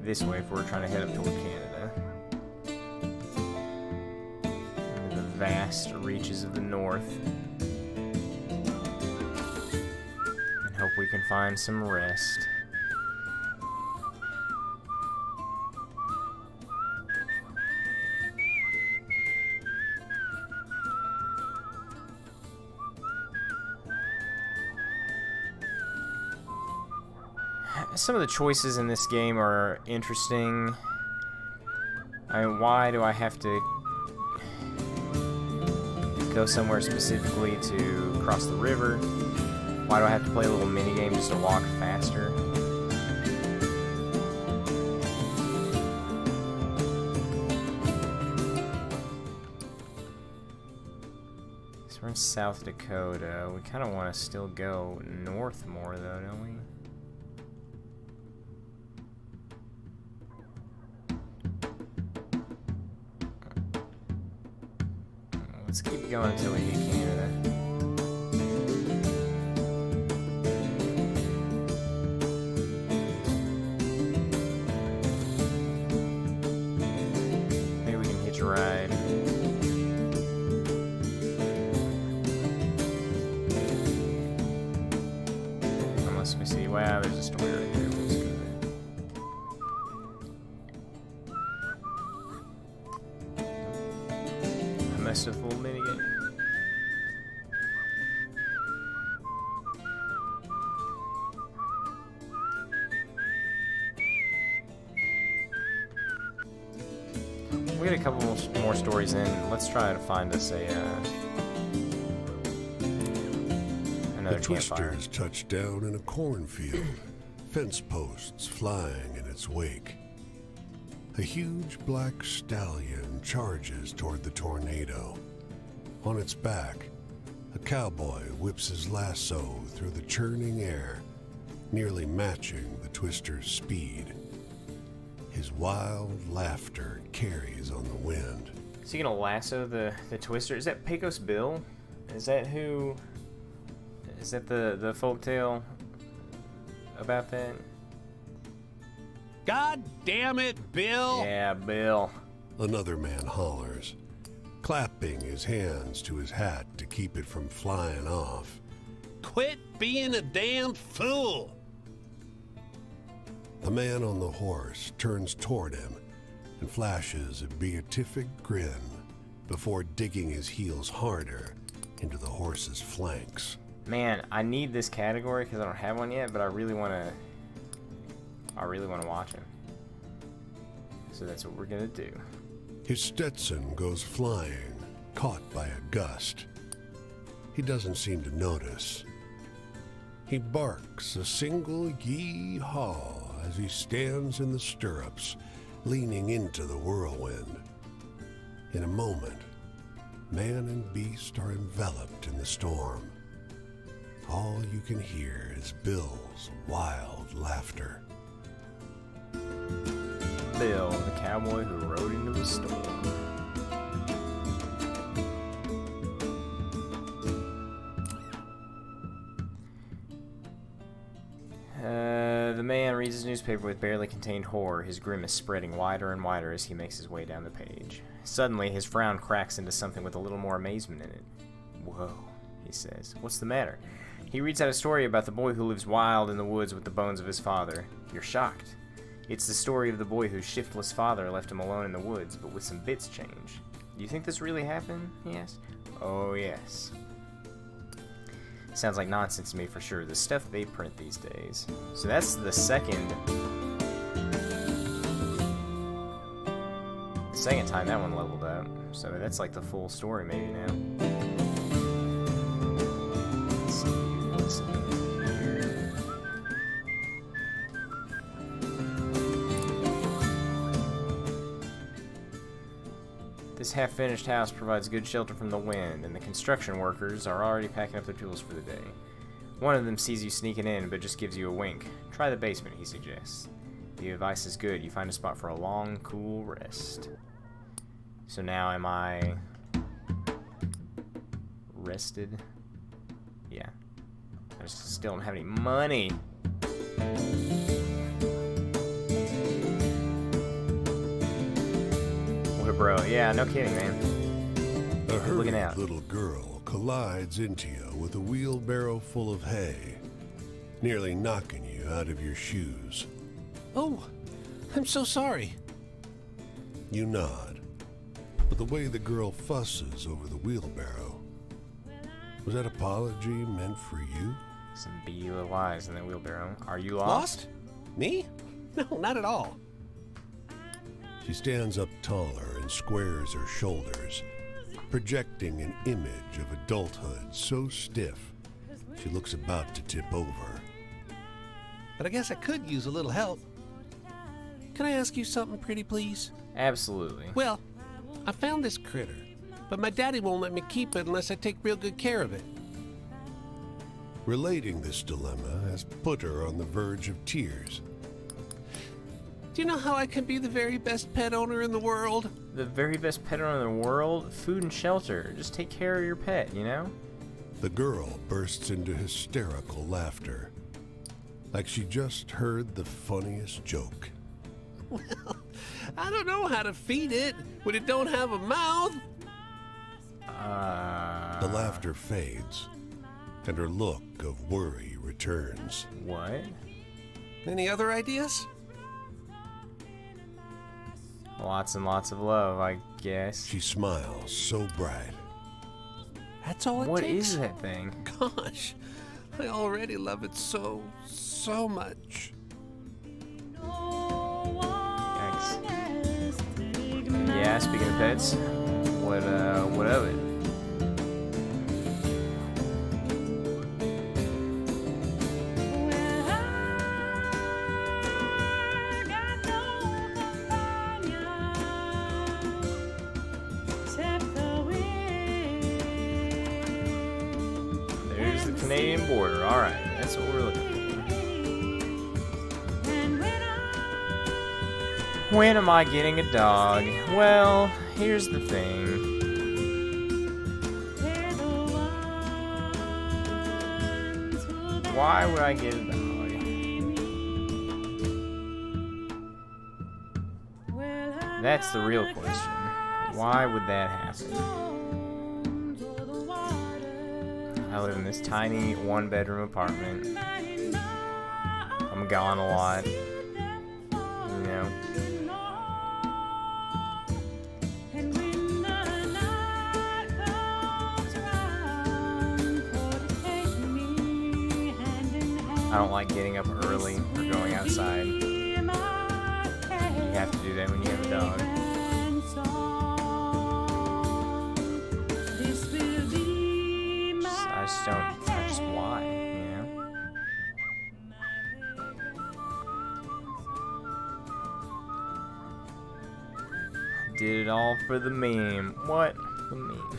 this way if we're trying to head up toward Canada. Into the vast reaches of the north. And hope we can find some rest. Some of the choices in this game are interesting. I mean, why do I have to go somewhere specifically to cross the river? Why do I have to play a little mini game just to walk faster? So we're in South Dakota. We kind of want to still go north more, though, don't we? Let's keep going until we hit Canada. Maybe we can hitch a ride. there's a story right there. Let's go there. I messed up a little minigame. We get a couple more stories in. Let's try to find us another The campfire. Twisters touch down in a cornfield, fence posts flying in its wake. A huge black stallion charges toward the tornado. On its back, a cowboy whips his lasso through the churning air, nearly matching the Twister's speed. His wild laughter carries on the wind. Is he gonna lasso the Twister? Is that Pecos Bill? Is that who? Is that the folktale about that? God damn it, Bill! Yeah, Bill. Another man hollers, clapping his hands to his hat to keep it from flying off. Quit being a damn fool! The man on the horse turns toward him and flashes a beatific grin before digging his heels harder into the horse's flanks. Man, I need this category because I don't have one yet, but I really want to watch him. So that's what we're gonna do. His Stetson goes flying, caught by a gust. He doesn't seem to notice. He barks a single yee-haw as he stands in the stirrups, leaning into the whirlwind. In a moment, man and beast are enveloped in the storm. All you can hear is Bill's wild laughter. Bill, the cowboy who rode into the storm. The man reads his newspaper with barely contained horror, his grimace spreading wider and wider as he makes his way down the page. Suddenly, his frown cracks into something with a little more amazement in it. Whoa, he says. What's the matter? He reads out a story about the boy who lives wild in the woods with the bones of his father. You're shocked. It's the story of the boy whose shiftless father left him alone in the woods, but with some bits changed. Do you think this really happened? He asked. Oh, yes. Sounds like nonsense to me for sure. The stuff they print these days. So that's the second time that one leveled up. So that's like the full story maybe now. Let's see here. This half-finished house provides good shelter from the wind, and the construction workers are already packing up their tools for the day. One of them sees you sneaking in, but just gives you a wink. Try the basement, he suggests. The advice is good. You find a spot for a long, cool rest. So now am I rested? Yeah. I just still don't have any money. What a bro. Yeah, no kidding, man. A Looking hurried out. little girl collides into you with a wheelbarrow full of hay, nearly knocking you out of your shoes. Oh, I'm so sorry. You nod, but the way the girl fusses over the wheelbarrow, was that apology meant for you? Some beady little eyes in that wheelbarrow. Are you lost? Lost? Me? No, not at all. She stands up taller and squares her shoulders, projecting an image of adulthood so stiff she looks about to tip over. But I guess I could use a little help. Can I ask you something pretty, please? Absolutely. Well, I found this critter, but my daddy won't let me keep it unless I take real good care of it. Relating this dilemma has put her on the verge of tears. Do you know how I can be the very best pet owner in the world? The very best pet owner in the world? Food and shelter. Just take care of your pet, you know? The girl bursts into hysterical laughter, like she just heard the funniest joke. Well, I don't know how to feed it when it don't have a mouth. The laughter fades, and her look of worry returns. What? Any other ideas? Lots and lots of love, I guess. She smiles so bright. That's all it What takes? is that thing? Gosh, I already love it so much. Yikes. Yeah, speaking of pets, what of it? There's the Canadian border. Alright, that's what we're looking for. When am I getting a dog? Well, here's the thing. Why would I get a dog? That's the real question. Why would that happen? I live in this tiny one-bedroom apartment. I'm gone a lot. You know. I don't like getting up early or going outside. You have to do that when you have a dog. I just why, you know? Did it all for the meme. What? The meme.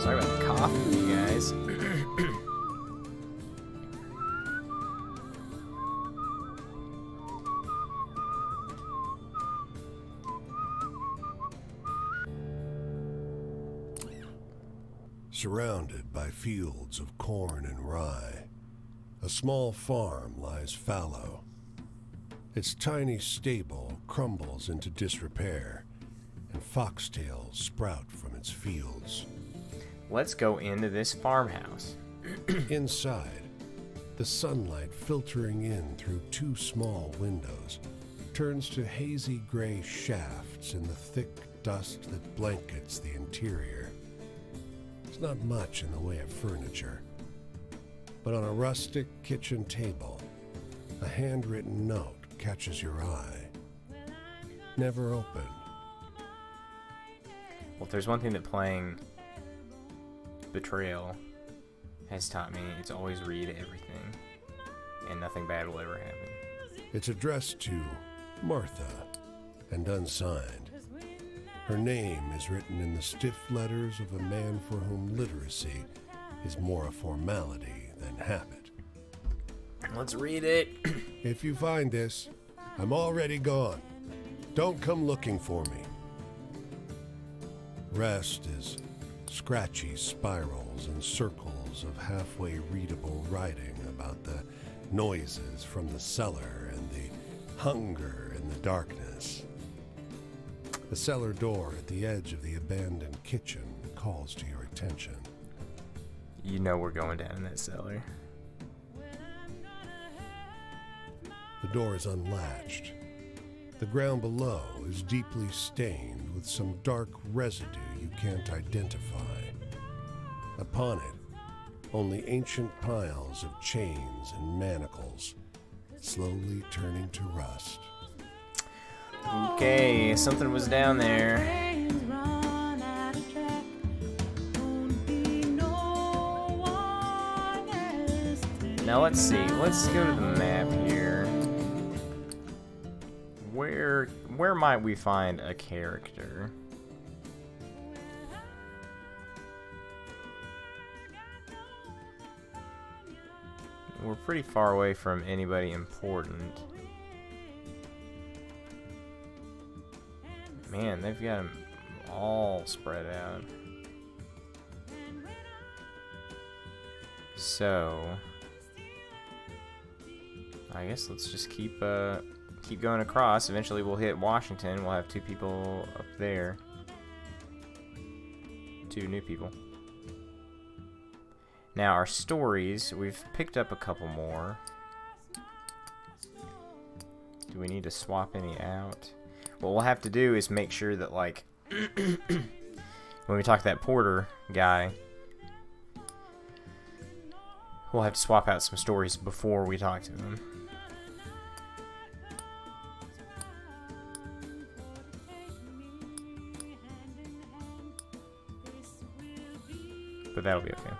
Sorry about the cough, you guys. Surrounded by fields of corn and rye, a small farm lies fallow. Its tiny stable crumbles into disrepair, and foxtails sprout from its fields. Let's go into this farmhouse. Inside, the sunlight filtering in through two small windows turns to hazy gray shafts in the thick dust that blankets the interior. There's not much in the way of furniture, but on a rustic kitchen table, a handwritten note catches your eye. Never opened. Well, if there's one thing that playing Betrayal has taught me, it's always read everything, and nothing bad will ever happen. It's addressed to Martha and unsigned. Her name is written in the stiff letters of a man for whom literacy is more a formality than habit. Let's read it. If you find this, I'm already gone. Don't come looking for me. Rest is scratchy spirals and circles of halfway readable writing about the noises from the cellar and the hunger in the darkness. The cellar door at the edge of the abandoned kitchen calls to your attention. You know we're going down in that cellar. The door is unlatched. The ground below is deeply stained with some dark residue you can't identify. Upon it, only ancient piles of chains and manacles, slowly turning to rust. Okay, something was down there. Now let's see. Let's go to the map here. Where might we find a character? We're pretty far away from anybody important. Man, they've got them all spread out. So, I guess let's just keep going across. Eventually we'll hit Washington. We'll have 2 people up there. 2 new people. Now our stories, we've picked up a couple more. Do we need to swap any out? What we'll have to do is make sure that, like, when we talk to that porter guy, we'll have to swap out some stories before we talk to him. But that'll be okay.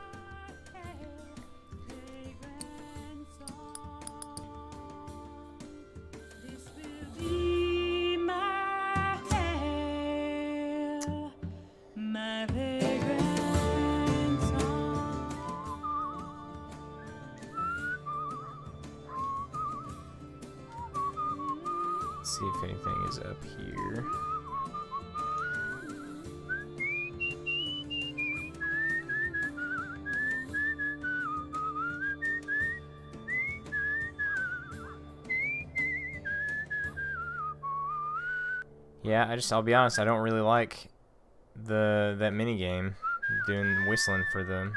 Let's see if anything is up here. Yeah, I'll be honest, I don't really like that mini game, doing whistling for them.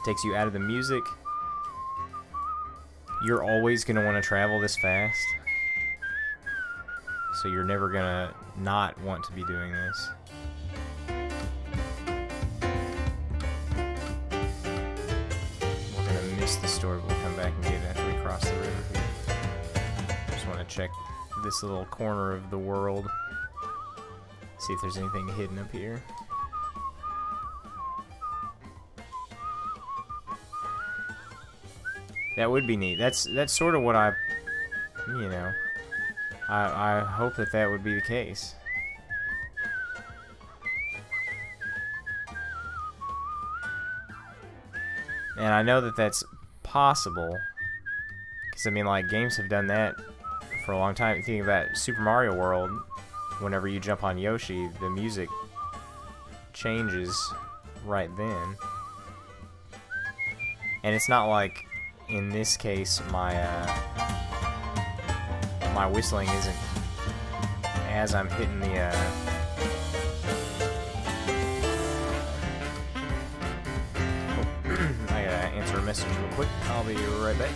Takes you out of the music. You're always gonna want to travel this fast, so you're never gonna not want to be doing this. We're gonna miss the store, but we'll come back and get it after we cross the river here. Just want to check this little corner of the world, see if there's anything hidden up here. That would be neat. That's sort of what I hope that would be the case. And I know that that's possible, because I mean, like, games have done that for a long time. Think about Super Mario World. Whenever you jump on Yoshi, the music changes right then. And it's not like, in this case, my whistling isn't as I'm hitting the I gotta answer a message real quick. I'll be right back.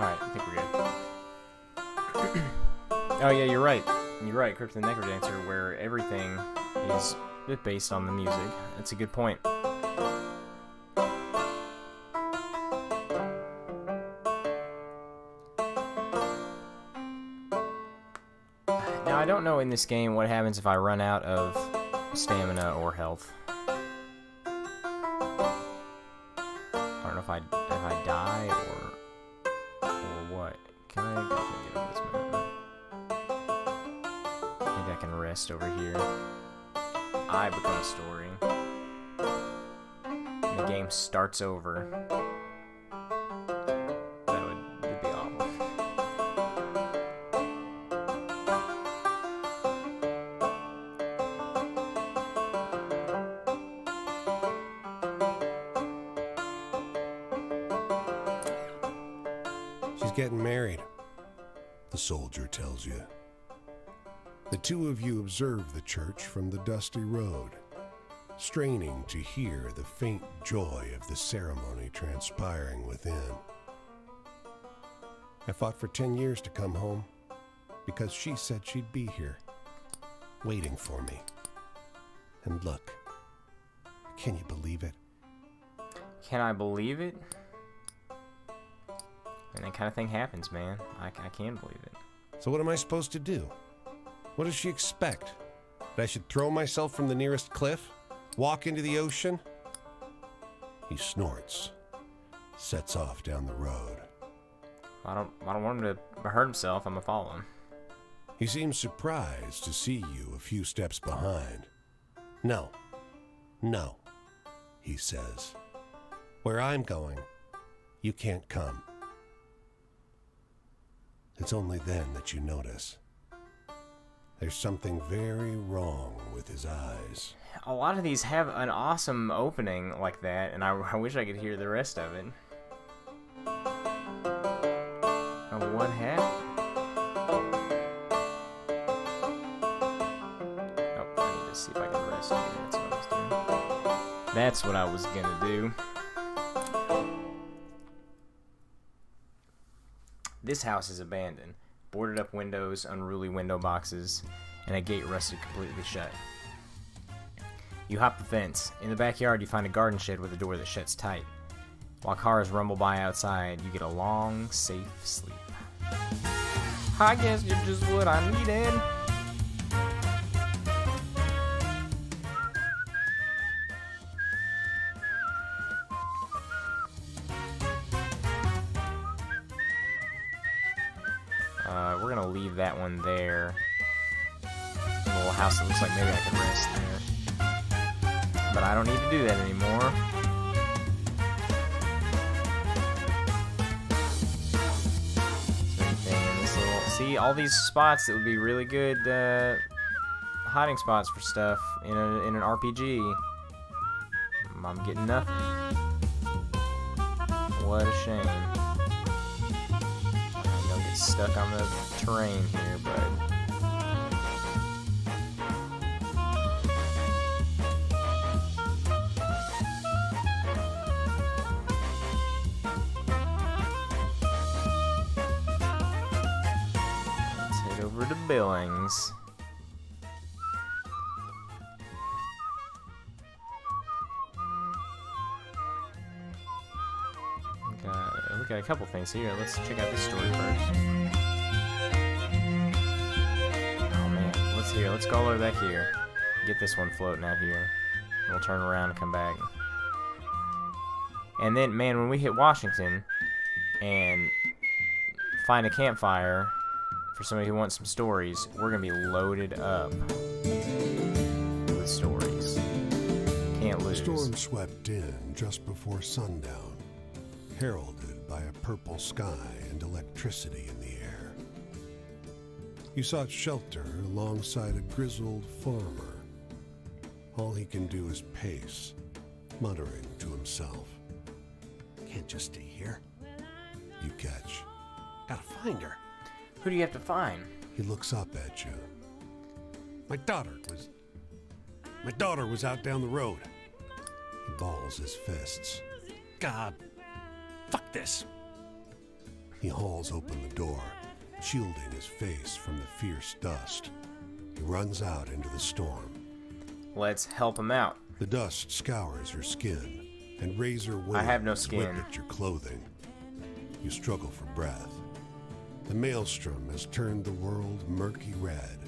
Alright, I think we're good. Oh yeah, you're right. You're right, Crypt of the Necrodancer, where everything is based on the music. That's a good point. Now, I don't know in this game what happens if I run out of stamina or health. I don't know if I die or what. Can I get over this mountain? Maybe I can rest over here. I become a story. And the game starts over. That would be awful. She's getting married, the soldier tells you. The two of you observe the church from the dusty road, straining to hear the faint joy of the ceremony transpiring within. I fought for 10 years to come home because she said she'd be here, waiting for me. And look, can you believe it? Can I believe it? And that kind of thing happens, man. I can believe it. So what am I supposed to do? What does she expect? That I should throw myself from the nearest cliff? Walk into the ocean? He snorts, sets off down the road. I don't want him to hurt himself. I'm gonna follow him. He seems surprised to see you a few steps behind. No, he says. Where I'm going, you can't come. It's only then that you notice. There's something very wrong with his eyes. A lot of these have an awesome opening like that, and I wish I could hear the rest of it. What happened? Oh, I need to see if I can rest here. That's what I was gonna do. This house is abandoned. Boarded up windows, unruly window boxes, and a gate rusted completely shut. You hop the fence. In the backyard, you find a garden shed with a door that shuts tight. While cars rumble by outside, you get a long, safe sleep. I guess you're just what I needed. We're gonna leave that one there. A little house that looks like maybe I can rest there. But I don't need to do that anymore. Is there anything in this little... See, all these spots that would be really good hiding spots for stuff in an RPG. I'm getting nothing. What a shame. Don't get stuck on the terrain here, bud. Let's head over to Billings. Look at a couple things here. Let's check out this story first. Oh man, let's go all the way back here. Get this one floating out here. We'll turn around and come back. And then, man, when we hit Washington and find a campfire for somebody who wants some stories, we're gonna be loaded up with stories. Can't lose. The storm swept in just before sundown, heralded by a purple sky and electricity in the air. You sought shelter alongside a grizzled farmer. All he can do is pace, muttering to himself. Can't just stay here. You catch. Gotta find her. Who do you have to find? He looks up at you. My daughter was out down the road. He balls his fists. God. Fuck this. He hauls open the door, shielding his face from the fierce dust. He runs out into the storm. Let's help him out. The dust scours your skin, and razor winds I have no whip skin. at your clothing. You struggle for breath. The maelstrom has turned the world murky red.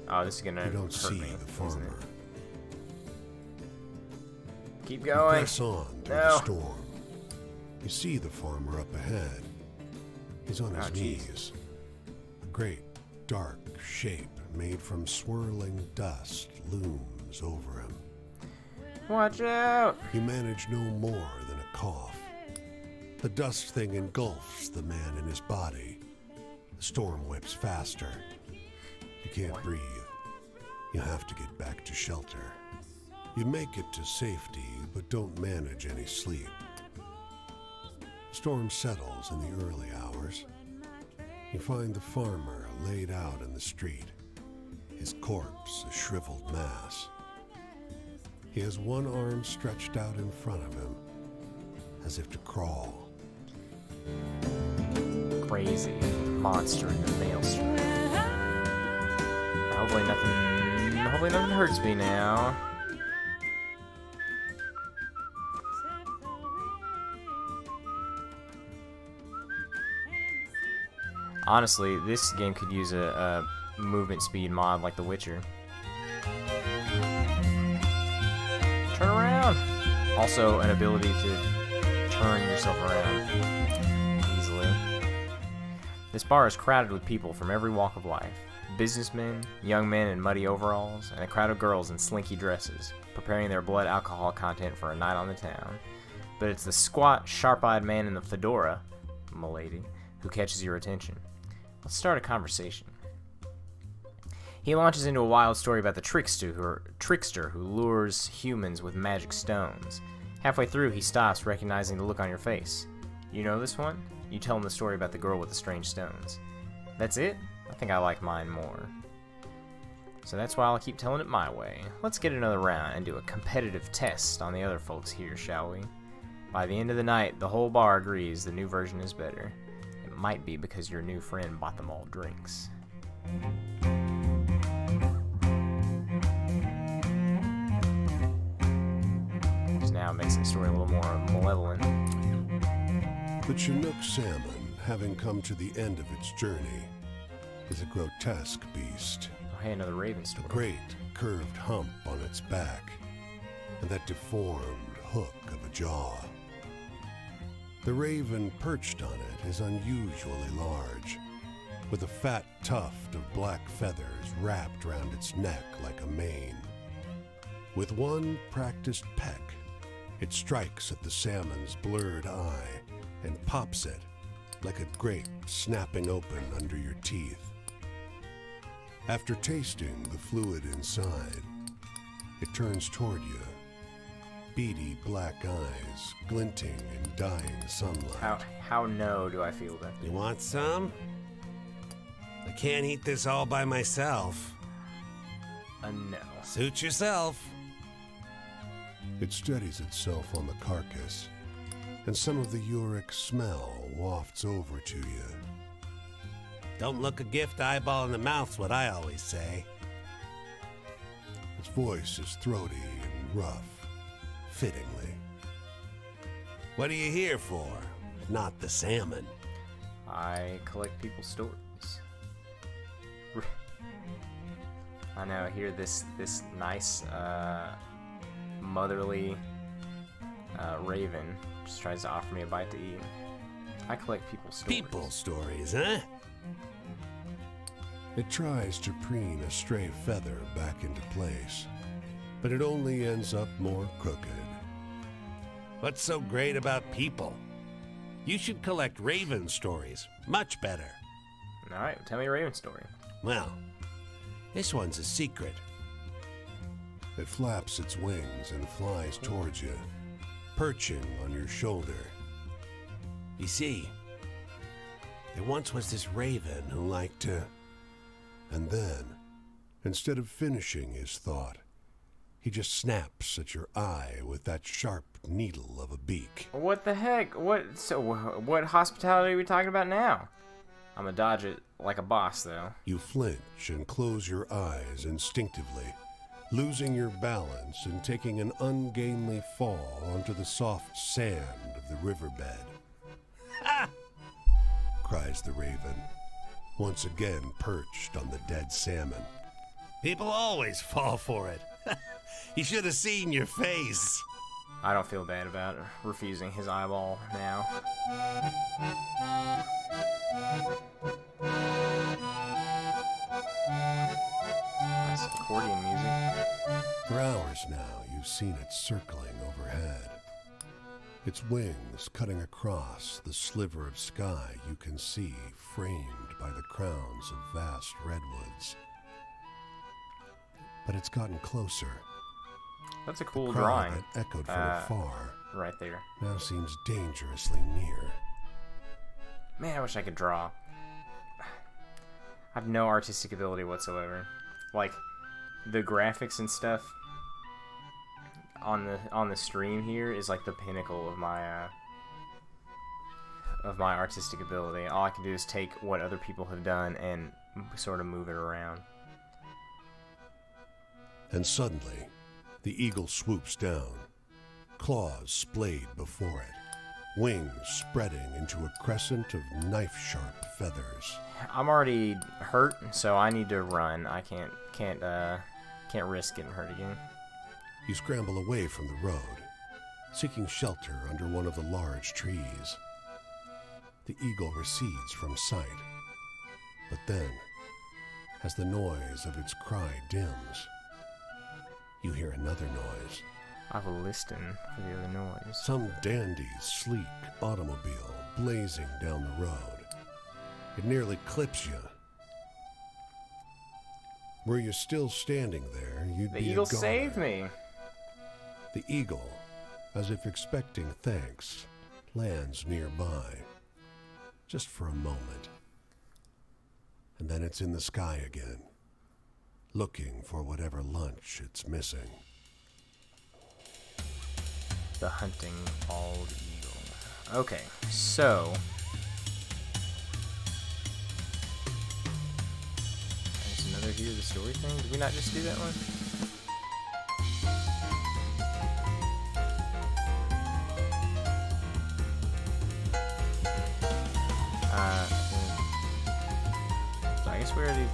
Oh, this is gonna You don't hurt see me, the isn't farmer. it? Keep You going. press on through No. the storm. You see the farmer up ahead. He's on his Oh, knees. Jesus. A great, dark shape made from swirling dust looms over him. Watch out! You manage no more than a cough. The dust thing engulfs the man in his body. The storm whips faster. You can't breathe. You have to get back to shelter. You make it to safety, but don't manage any sleep. Storm settles in the early hours. You find the farmer laid out in the street, his corpse a shriveled mass. He has one arm stretched out in front of him, as if to crawl. Crazy monster in the maelstrom. Hopefully nothing hurts me now. Honestly, this game could use a movement speed mod like The Witcher. Turn around! Also, an ability to turn yourself around easily. This bar is crowded with people from every walk of life. Businessmen, young men in muddy overalls, and a crowd of girls in slinky dresses, preparing their blood alcohol content for a night on the town. But it's the squat, sharp-eyed man in the fedora, m'lady, who catches your attention. Let's start a conversation. He launches into a wild story about the trickster who lures humans with magic stones. Halfway through, he stops, recognizing the look on your face. You know this one? You tell him the story about the girl with the strange stones. That's it? I think I like mine more. So that's why I'll keep telling it my way. Let's get another round and do a competitive test on the other folks here, shall we? By the end of the night, the whole bar agrees the new version is better. It might be because your new friend bought them all drinks. Because now it makes the story a little more malevolent. The Chinook salmon, having come to the end of its journey, is a grotesque beast. Oh, hey, another Raven A story. great curved hump on its back, and that deformed hook of a jaw. The raven perched on it is unusually large, with a fat tuft of black feathers wrapped round its neck like a mane. With one practiced peck, it strikes at the salmon's blurred eye and pops it like a grape snapping open under your teeth. After tasting the fluid inside, it turns toward you, beady black eyes glinting in dying sunlight. How no do I feel about this? You want some? I can't eat this all by myself. No. Suit yourself. It steadies itself on the carcass, and some of the uric smell wafts over to you. Don't look a gift eyeball in the mouth's what I always say. Its voice is throaty and rough, fittingly. What are you here for? Not the salmon. I collect people's stories. I know, I hear this nice, motherly raven just tries to offer me a bite to eat. I collect people's stories. People stories, huh? It tries to preen a stray feather back into place, but it only ends up more crooked. What's so great about people? You should collect raven stories. Much better. Alright, tell me a raven story. Well, this one's a secret. It flaps its wings and flies towards you, perching on your shoulder. You see, there once was this raven who liked to... And then, instead of finishing his thought, He just snaps at your eye with that sharp needle of a beak. What the heck? What hospitality are we talking about now? I'm gonna dodge it like a boss, though. You flinch and close your eyes instinctively, losing your balance and taking an ungainly fall onto the soft sand of the riverbed. "Ha!" cries the raven, once again perched on the dead salmon. People always fall for it. You should have seen your face. I don't feel bad about refusing his eyeball now. Nice accordion music. For hours now, you've seen it circling overhead. Its wings cutting across the sliver of sky you can see framed by the crowns of vast redwoods. But it's gotten closer. That's a cool The cry drawing. that echoed from afar Right there. now seems dangerously near. Man, I wish I could draw. I have no artistic ability whatsoever. Like, the graphics and stuff on the stream here is like the pinnacle of my artistic ability. All I can do is take what other people have done and sort of move it around. And suddenly, the eagle swoops down, claws splayed before it, wings spreading into a crescent of knife-sharp feathers. I'm already hurt, so I need to run. I can't risk getting hurt again. You scramble away from the road, seeking shelter under one of the large trees. The eagle recedes from sight, but then, as the noise of its cry dims, you hear another noise. I have a listing for the other noise. Some dandy, sleek automobile blazing down the road. It nearly clips you. Were you still standing there, you'd The be eagle a goner. saved me. The eagle, as if expecting thanks, lands nearby, just for a moment. And then it's in the sky again, looking for whatever lunch it's missing. The hunting bald eagle. Okay, so there's another Hear the Story thing. Did we not just do that one? So I guess we already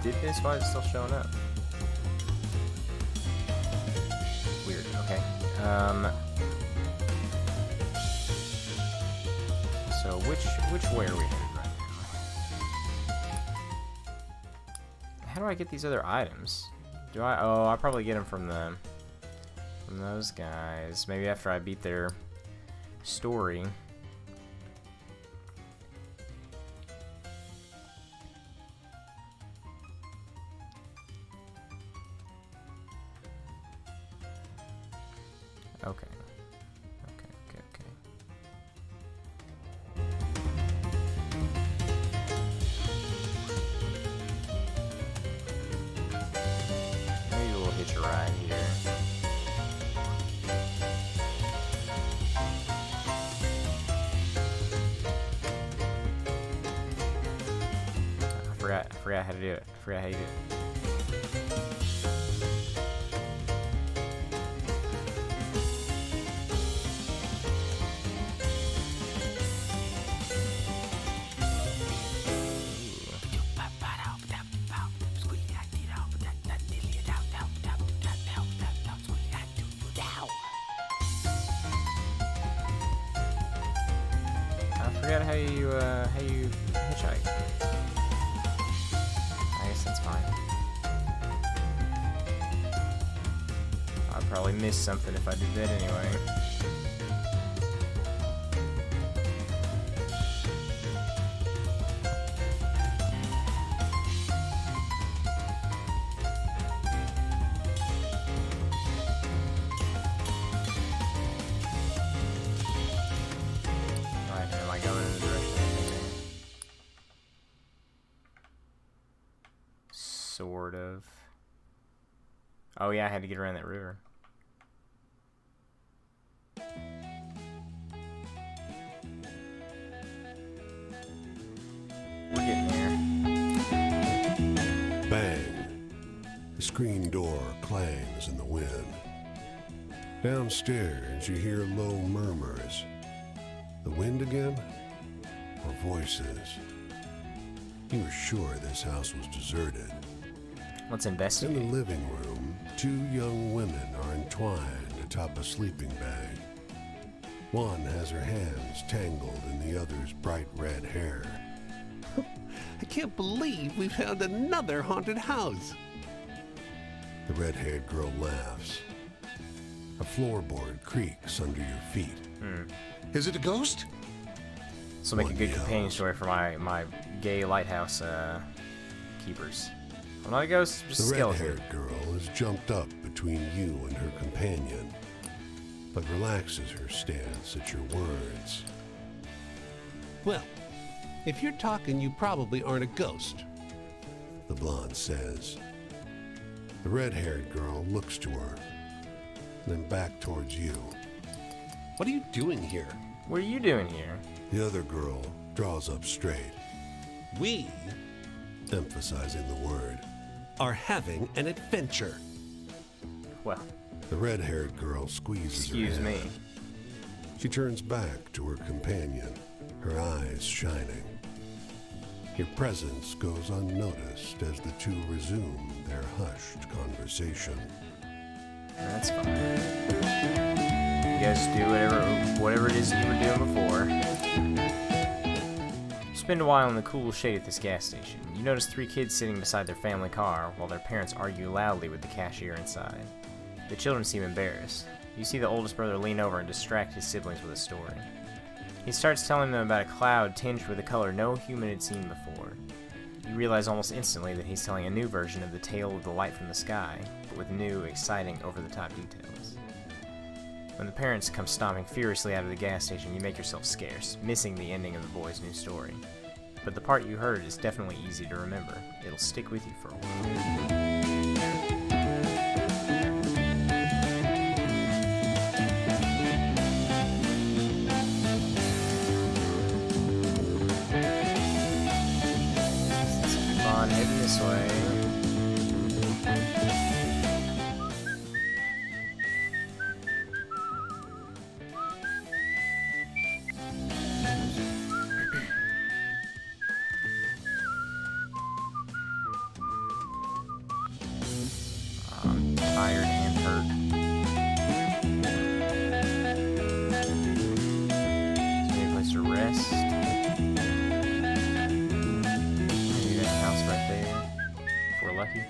did this. Why is it still showing up? Weird. Okay. So which way are we headed right now? How do I get these other items? Do I? Oh, I probably get them from those guys. Maybe after I beat their story. Okay. Maybe we'll hitch a ride here. I forgot how to do it. I forgot how you do it. I forgot how you hitchhike. I guess that's fine. I'd probably miss something if I did that anyway. Alright, am I going in the direction I think? Sort of. Oh yeah, I had to get around that river. We're getting there. Bang! The screen door clangs in the wind. Downstairs, you hear low murmurs. The wind again? Or voices? You were sure this house was deserted. Let's In investigate. the living room, two young women are entwined atop a sleeping bag. One has her hands tangled in the other's bright red hair. I can't believe we found another haunted house. The red-haired girl laughs. A floorboard creaks under your feet. Is it a ghost? This will make a One good companion yells. story for my gay lighthouse keepers. I'm not a ghost, just a The skeleton. red-haired girl is jumped up between you and her companion, but relaxes her stance at your words. Well, if you're talking, you probably aren't a ghost. The blonde says. The red-haired girl looks to her, then back towards you. What are you doing here? What are you doing here? The other girl draws up straight, We emphasizing the word. are having an adventure. Well, The red-haired girl squeezes excuse her me. hand. She turns back to her companion, her eyes shining. Your presence goes unnoticed as the two resume their hushed conversation. That's fine. You guys do whatever it is you were doing before. You spend a while in the cool shade at this gas station. You notice three kids sitting beside their family car while their parents argue loudly with the cashier inside. The children seem embarrassed. You see the oldest brother lean over and distract his siblings with a story. He starts telling them about a cloud tinged with a color no human had seen before. You realize almost instantly that he's telling a new version of the tale of the light from the sky, but with new, exciting, over-the-top details. When the parents come stomping furiously out of the gas station, you make yourself scarce, missing the ending of the boy's new story. But the part you heard is definitely easy to remember. It'll stick with you for a while. Let's keep on heading this way. I'm tired and hurt. Is there a place to rest? Maybe that house right there, if we're lucky.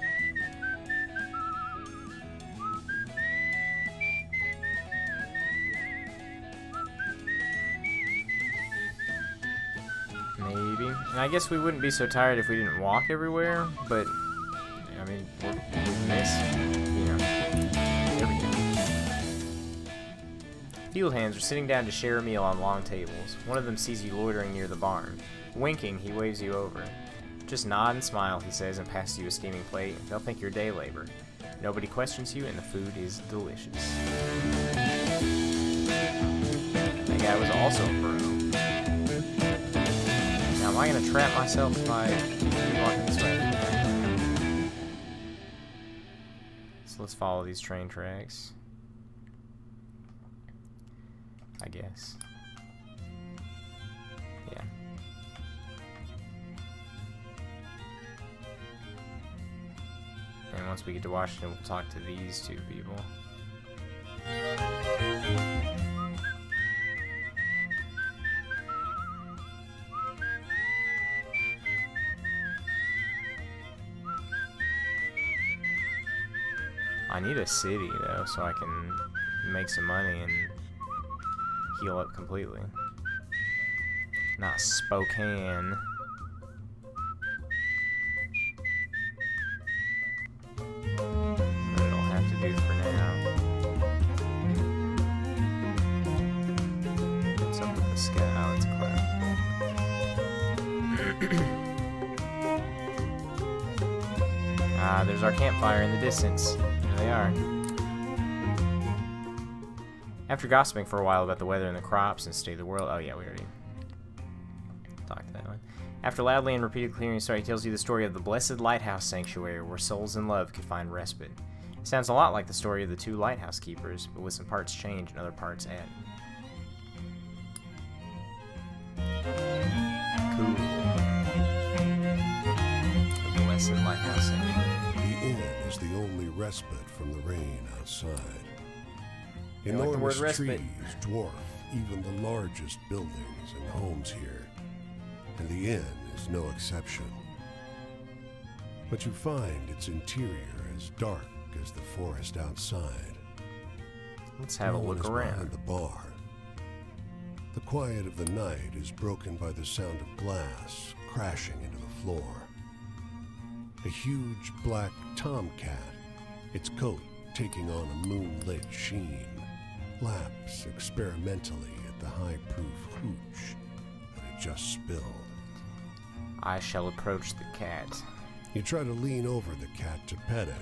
Maybe. And I guess we wouldn't be so tired if we didn't walk everywhere, but I mean, we miss, everything. Field hands are sitting down to share a meal on long tables. One of them sees you loitering near the barn. Winking, he waves you over. Just nod and smile, he says, and passes you a steaming plate. They'll think you're day labor. Nobody questions you, and the food is delicious. That guy was also a bro. Now, am I going to trap myself if I keep walking this way? So let's follow these train tracks. I guess. Yeah. And once we get to Washington, we'll talk to these two people. I need a city, though, so I can make some money and heal up completely. Not Spokane. But it'll have to do for now. What's up with the sky? Oh, it's a cloud. Ah, there's our campfire in the distance. There's they are. After gossiping for a while about the weather and the crops and state of the world. Oh yeah, we already talked that one. After loudly and repeatedly clearing the story, he tells you the story of the blessed lighthouse sanctuary where souls in love could find respite. It sounds a lot like the story of the two lighthouse keepers, but with some parts changed and other parts added. Cool. The blessed lighthouse sanctuary. The inn is the only respite from the rain outside. I like the word Enormous respite. trees dwarf even the largest buildings and homes here, and the inn is no exception. But you find its interior as dark as the forest outside. Let's have a No one look is around. behind the bar. The quiet of the night is broken by the sound of glass crashing into the floor. A huge black tomcat, its coat taking on a moonlit sheen, laps experimentally at the high-proof hooch that it just spilled. I shall approach the cat. You try to lean over the cat to pet it,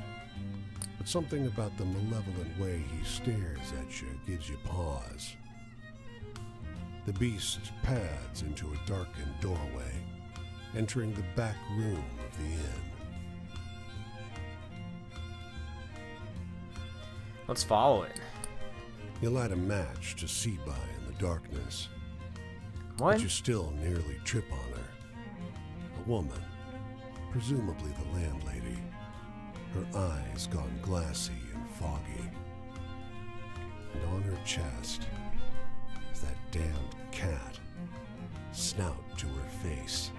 but something about the malevolent way he stares at you gives you pause. The beast pads into a darkened doorway, entering the back room of the inn. Let's follow it. You light a match to see by in the darkness, What? but you still nearly trip on her. A woman, presumably the landlady, her eyes gone glassy and foggy. And on her chest is that damned cat, snout to her face,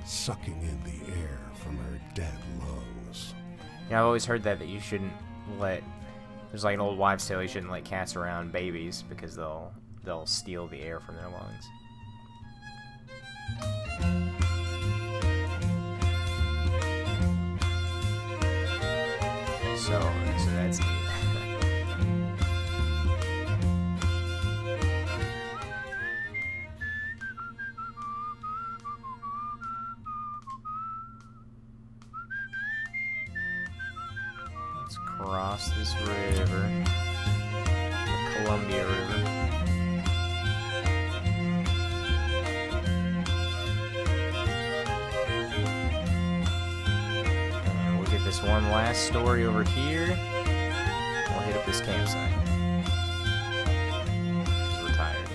sucking in the air from her dead lungs. Yeah, I've always heard that you shouldn't let. There's like an old wives' tale. You shouldn't let cats around babies because they'll steal the air from their lungs. So that's neat. Let's cross this river, the Columbia River. And we'll get this one last story over here. We'll hit up this campsite. 'Cause we're tired.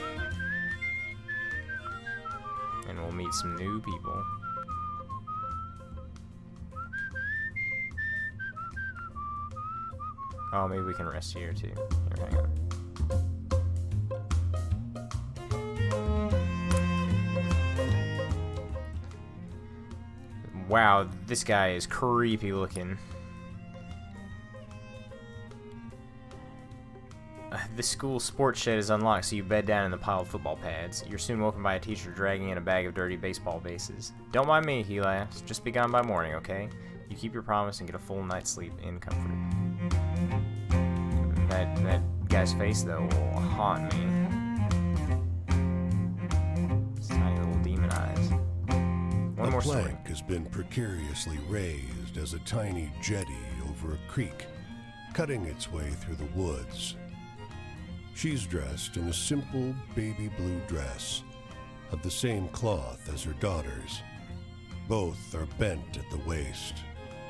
And we'll meet some new people. Oh, maybe we can rest here too. Here, hang on. Wow, this guy is creepy looking. The school sports shed is unlocked, so you bed down in the pile of football pads. You're soon woken by a teacher dragging in a bag of dirty baseball bases. Don't mind me, he laughs. Just be gone by morning, okay? You keep your promise and get a full night's sleep in comfort. That guy's face, though, will haunt me. His tiny little demon eyes. One A more story. plank has been precariously raised as a tiny jetty over a creek, cutting its way through the woods. She's dressed in a simple baby blue dress of the same cloth as her daughter's. Both are bent at the waist,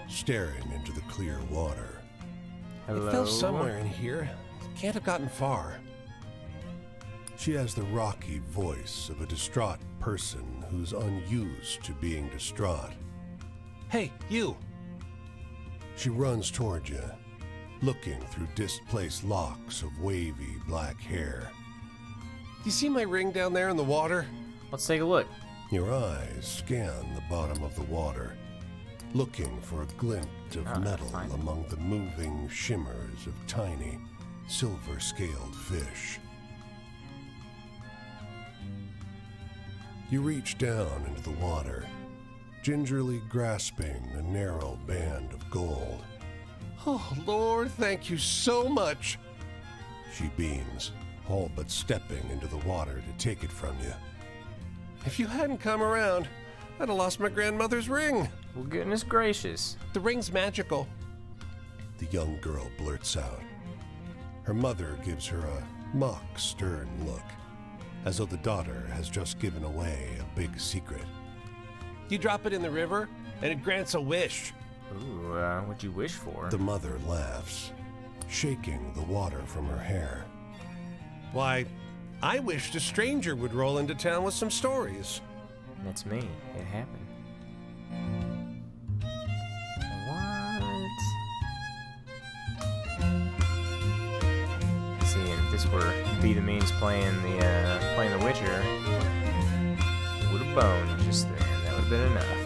staring into the clear water. Hello. It fell somewhere in here. Can't have gotten far. She has the rocky voice of a distraught person who's unused to being distraught. Hey, you! She runs toward you, looking through displaced locks of wavy black hair. You see my ring down there in the water? Let's take a look. Your eyes scan the bottom of the water, looking for a glint of metal fine. among the moving shimmers of tiny, silver-scaled fish. You reach down into the water, gingerly grasping a narrow band of gold. Oh, Lord, thank you so much. She beams, all but stepping into the water to take it from you. If you hadn't come around, I'd have lost my grandmother's ring. Well, goodness gracious. The ring's magical. the young girl blurts out. Her mother gives her a mock stern look, as though the daughter has just given away a big secret. You drop it in the river, and it grants a wish. Ooh, what'd you wish for? The mother laughs, shaking the water from her hair. Why, I wished a stranger would roll into town with some stories. That's me. It happened. What? See, and if this were Be the Means playing the Witcher, it would have boned just then. That would have been enough.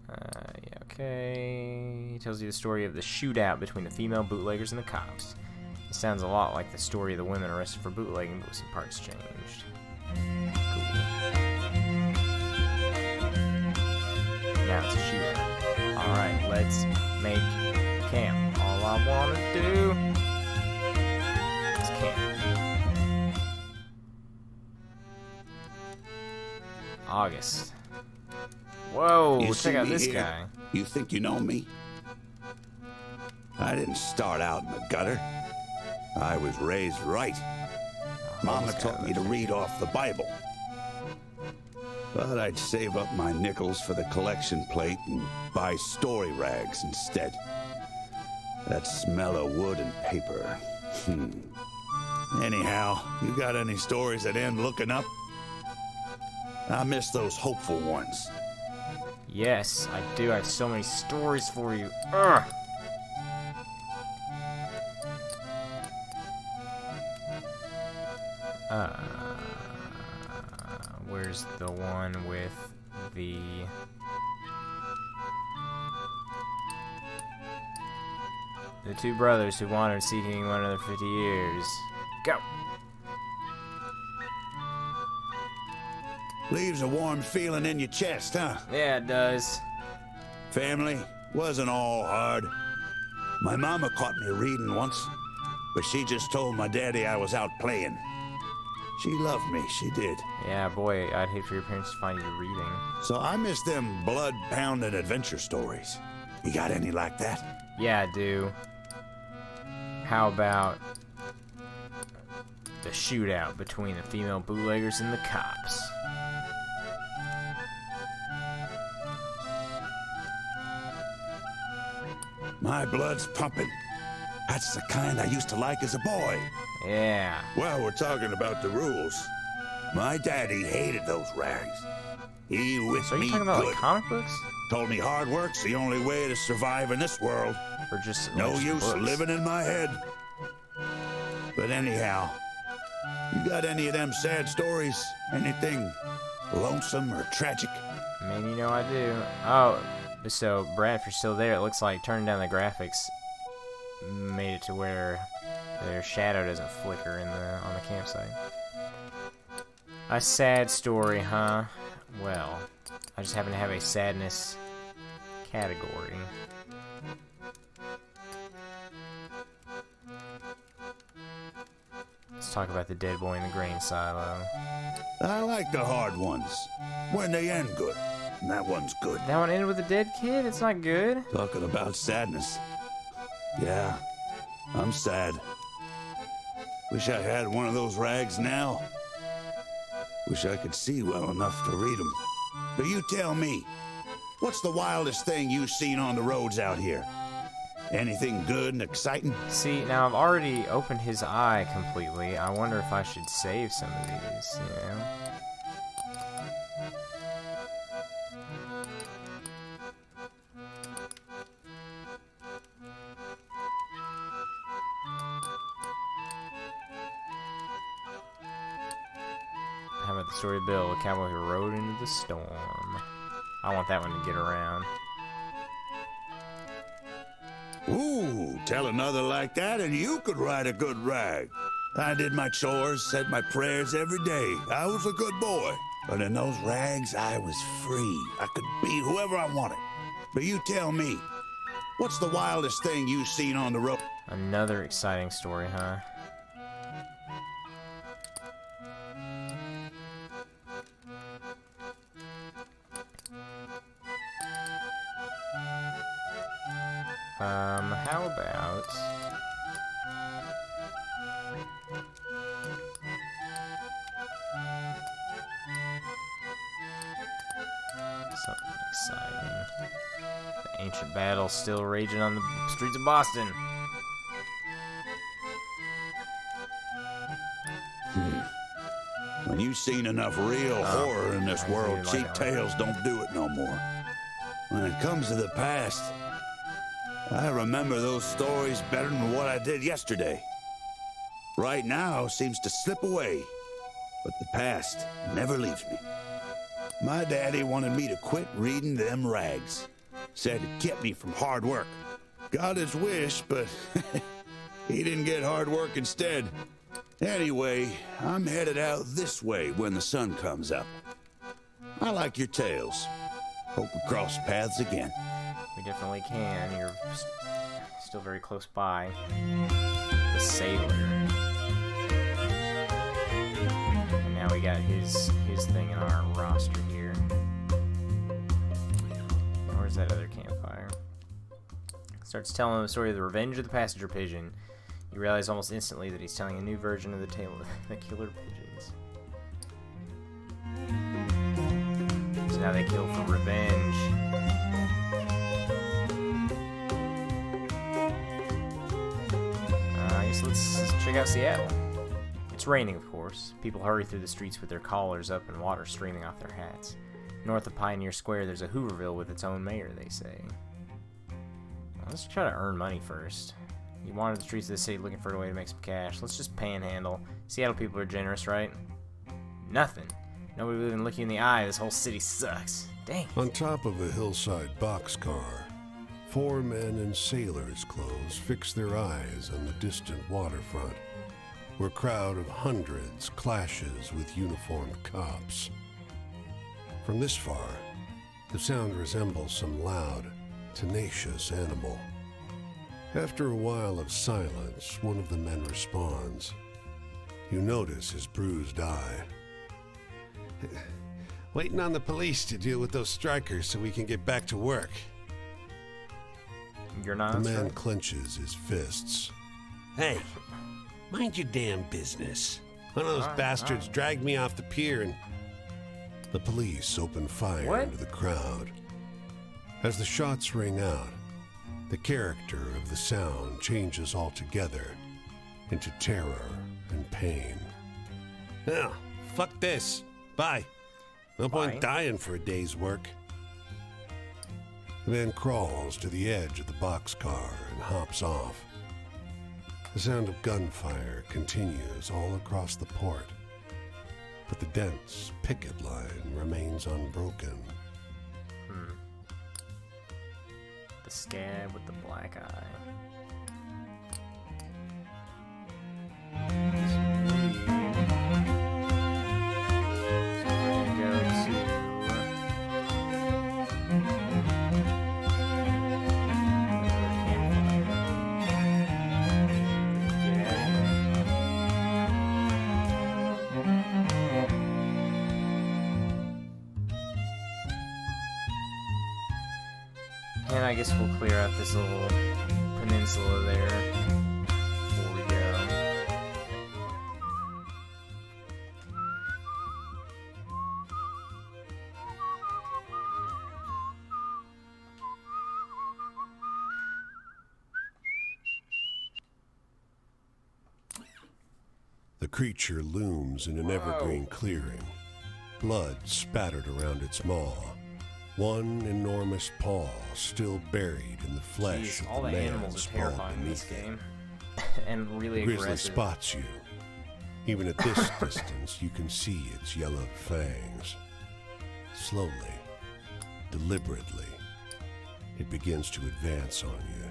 Yeah, okay. He tells you the story of the shootout between the female bootleggers and the cops. It sounds a lot like the story of the women arrested for bootlegging, but with some parts changed. Cool. Now it's a shootout. Alright, let's make camp. All I wanna do is camp. August. Whoa, You check see out me this here? guy. You think you know me? I didn't start out in the gutter. I was raised right. Mama this guy taught me to looks- read off the Bible. But I'd save up my nickels for the collection plate and buy story rags instead. That smell of wood and paper. Anyhow, you got any stories that end looking up? I miss those hopeful ones. Yes, I do. I have so many stories for you. Ugh. Where's the one with the... The two brothers who wandered seeking one another 50 years. Go! Leaves a warm feeling in your chest, huh? Yeah, it does. Family wasn't all hard. My mama caught me reading once, but she just told my daddy I was out playing. She loved me, she did. Yeah, boy, I'd hate for your parents to find you reading. So I miss them blood-pounding adventure stories. You got any like that? Yeah, I do. How about the shootout between the female bootleggers and the cops? My blood's pumping. That's the kind I used to like as a boy. Yeah. Well, we're talking about the rules. My daddy hated those rags. He whipped So are you me talking about good. like comic books? Told me hard work's the only way to survive in this world. Or just No like, use books? living in my head. But anyhow, you got any of them sad stories? Anything lonesome or tragic? Man, you know I do. Oh, so Brad, if you're still there, it looks like turning down the graphics made it to where their shadow doesn't flicker in on the campsite. A sad story, huh? Well, I just happen to have a sadness category. Let's talk about the dead boy in the grain silo. I like the hard ones when they end good. And that one's good. That one ended with a dead kid? It's not good. Talking about sadness. Yeah, I'm sad. Wish I had one of those rags now. Wish I could see well enough to read them. But you tell me, what's the wildest thing you've seen on the roads out here? Anything good and exciting? See, now I've already opened his eye completely. I wonder if I should save some of these, you know? How about the story of Bill, the cowboy who rode into the storm? I want that one to get around. Ooh, tell another like that and you could write a good rag. I did my chores, said my prayers every day. I was a good boy. But in those rags, I was free. I could be whoever I wanted. But you tell me, what's the wildest thing you've seen on the road? Another exciting story, huh? How about... something exciting. The ancient battle still raging on the streets of Boston. When you've seen enough real horror in this I world, didn't like cheap that one. tales don't do it no more. When it comes to the past, I remember those stories better than what I did yesterday. Right now seems to slip away, but the past never leaves me. My daddy wanted me to quit reading them rags. Said it kept me from hard work. Got his wish, but he didn't get hard work instead. Anyway, I'm headed out this way when the sun comes up. I like your tales. Hope we cross paths again. We definitely can. You're still very close by. The sailor. And now we got his thing in our roster here. Where's that other campfire? Starts telling the story of the revenge of the passenger pigeon. You realize almost instantly that he's telling a new version of the tale of the killer pigeons. So now they kill for revenge. I guess let's check out Seattle. It's raining, of course. People hurry through the streets with their collars up and water streaming off their hats. North of Pioneer Square, there's a Hooverville with its own mayor, they say. Well, let's try to earn money first. You wandered the streets of the city looking for a way to make some cash. Let's just panhandle. Seattle people are generous, right? Nothing. Nobody will even look you in the eye. This whole city sucks. Dang. On top of a hillside boxcar, 4 men in sailors' clothes fix their eyes on the distant waterfront, where a crowd of hundreds clashes with uniformed cops. From this far, the sound resembles some loud, tenacious animal. After a while of silence, one of the men responds. You notice his bruised eye. Waiting on the police to deal with those strikers so we can get back to work. You're not. The man clenches his fists. Hey, mind your damn business. One of those bastards dragged me off the pier and... The police open fire What? into the crowd. As the shots ring out, the character of the sound changes altogether into terror and pain. Oh, fuck this. Bye. No Bye. point dying for a day's work. The man crawls to the edge of the boxcar and hops off. The sound of gunfire continues all across the port, but the dense picket line remains unbroken. The scab with the black eye. And I guess we'll clear out this little peninsula there before we go. The creature looms in an evergreen clearing, blood spattered around its maw. One enormous paw still buried in the flesh Jeez, all of the the man animals are sprawled terrifying in this beneath it. game. And really Grizzly aggressive. spots you. Even at this distance, you can see its yellowed fangs. Slowly, deliberately, it begins to advance on you.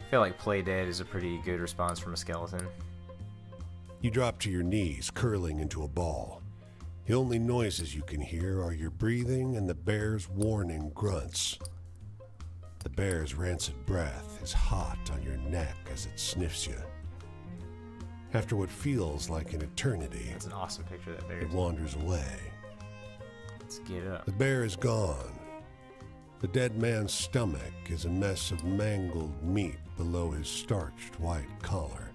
I feel like Play Dead is a pretty good response from a skeleton. You drop to your knees, curling into a ball. The only noises you can hear are your breathing and the bear's warning grunts. The bear's rancid breath is hot on your neck as it sniffs you. After what feels like an eternity, That's an awesome picture of that bear. it wanders away. Let's get up. The bear is gone, The dead man's stomach is a mess of mangled meat below his starched white collar.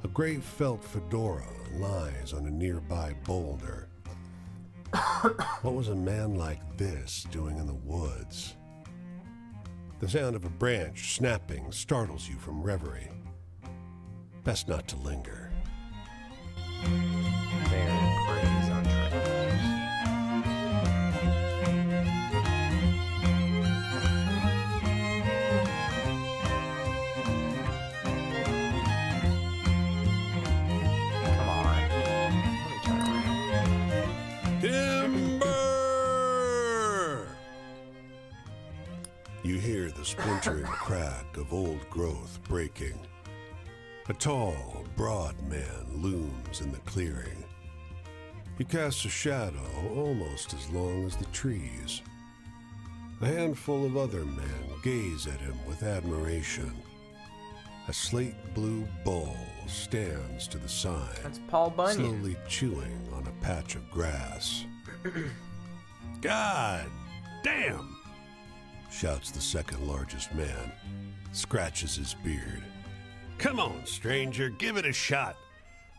A gray felt fedora lies on a nearby boulder. What was a man like this doing in the woods? The sound of a branch snapping startles you from reverie. Best not to linger. Bear preys on trailers. Come on. Let me turn around. Timber! You hear the splintering crack of old growth breaking. A tall, broad man looms in the clearing. He casts a shadow almost as long as the trees. A handful of other men gaze at him with admiration. A slate blue bull stands to the side, That's Paul Bunyan. slowly chewing on a patch of grass. God damn! Shouts the second largest man, scratches his beard. Come on, stranger, give it a shot.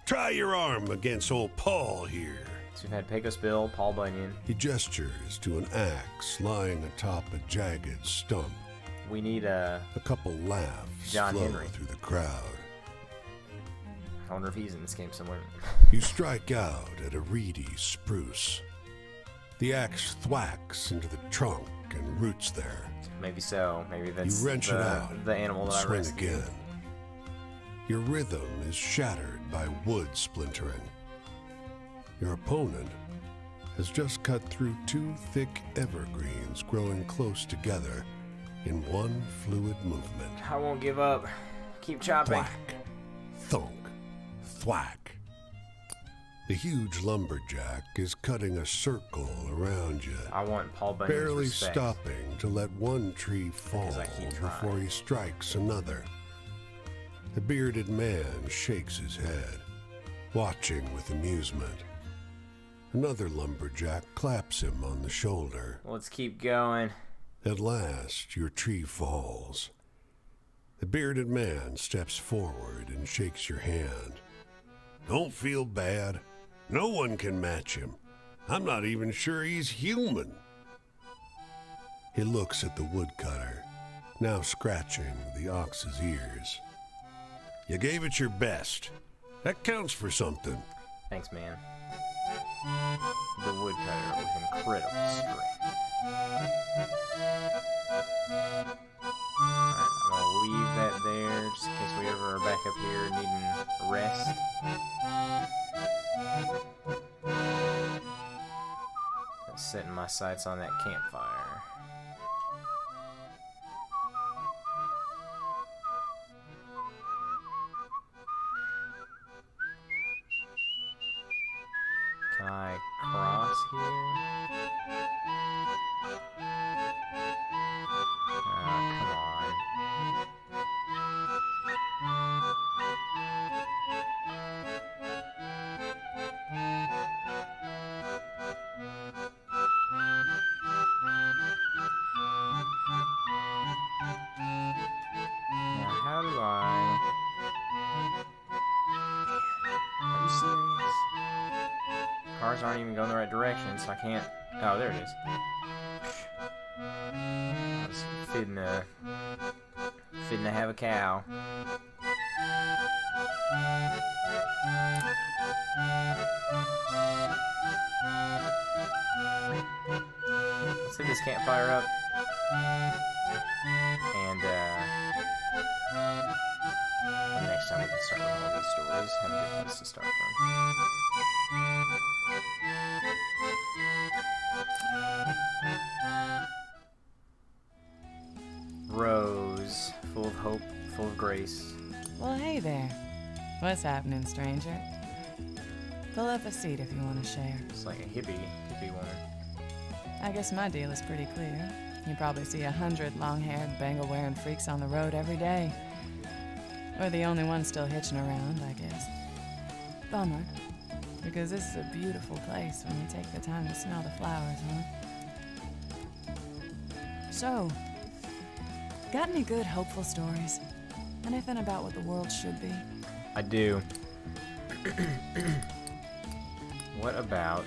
Try your arm against old Paul here. So we've had Pecos Bill, Paul Bunyan. He gestures to an axe lying atop a jagged stump. We need a. A couple laughs John flow Henry. through the crowd. I wonder if he's in this game somewhere. You strike out at a reedy spruce. The axe thwacks into the trunk and roots there. Maybe so. Maybe that's You wrench the, it out, the animal that I swing rescued. again. Your rhythm is shattered by wood splintering. Your opponent has just cut through two thick evergreens growing close together in one fluid movement. I won't give up. Keep chopping. Thwack, thunk, thwack. The huge lumberjack is cutting a circle around you, I want Paul Bunyan's barely respect. stopping to let one tree fall Because I keep trying. before he strikes another. The bearded man shakes his head, watching with amusement. Another lumberjack claps him on the shoulder. Let's keep going. At last, your tree falls. The bearded man steps forward and shakes your hand. Don't feel bad. No one can match him. I'm not even sure he's human. He looks at the woodcutter, now scratching the ox's ears. You gave it your best. That counts for something. Thanks, man. The woodcutter with incredible strength. Alright, I'm gonna leave that there just in case we ever are back up here needing a rest. I'm setting my sights on that campfire. Can I cross here? Oh, come on. Now, how do I... Are you serious? Cars aren't even going the right direction, so I can't... Oh, there it is. I was fitting to have a cow. Let's hit this campfire up. And next time we can start with all these stories. Have a good place to start from. Rose, full of hope, full of grace. Well, hey there. What's happening, stranger? Pull up a seat if you want to share. It's like a hippie woman. I guess my deal is pretty clear. You probably see 100 long-haired, bangle-wearing freaks on the road every day. We're the only ones still hitching around, I guess. Bummer, because this is a beautiful place when you take the time to smell the flowers, huh? So, got any good, hopeful stories? Anything about what the world should be? I do. What about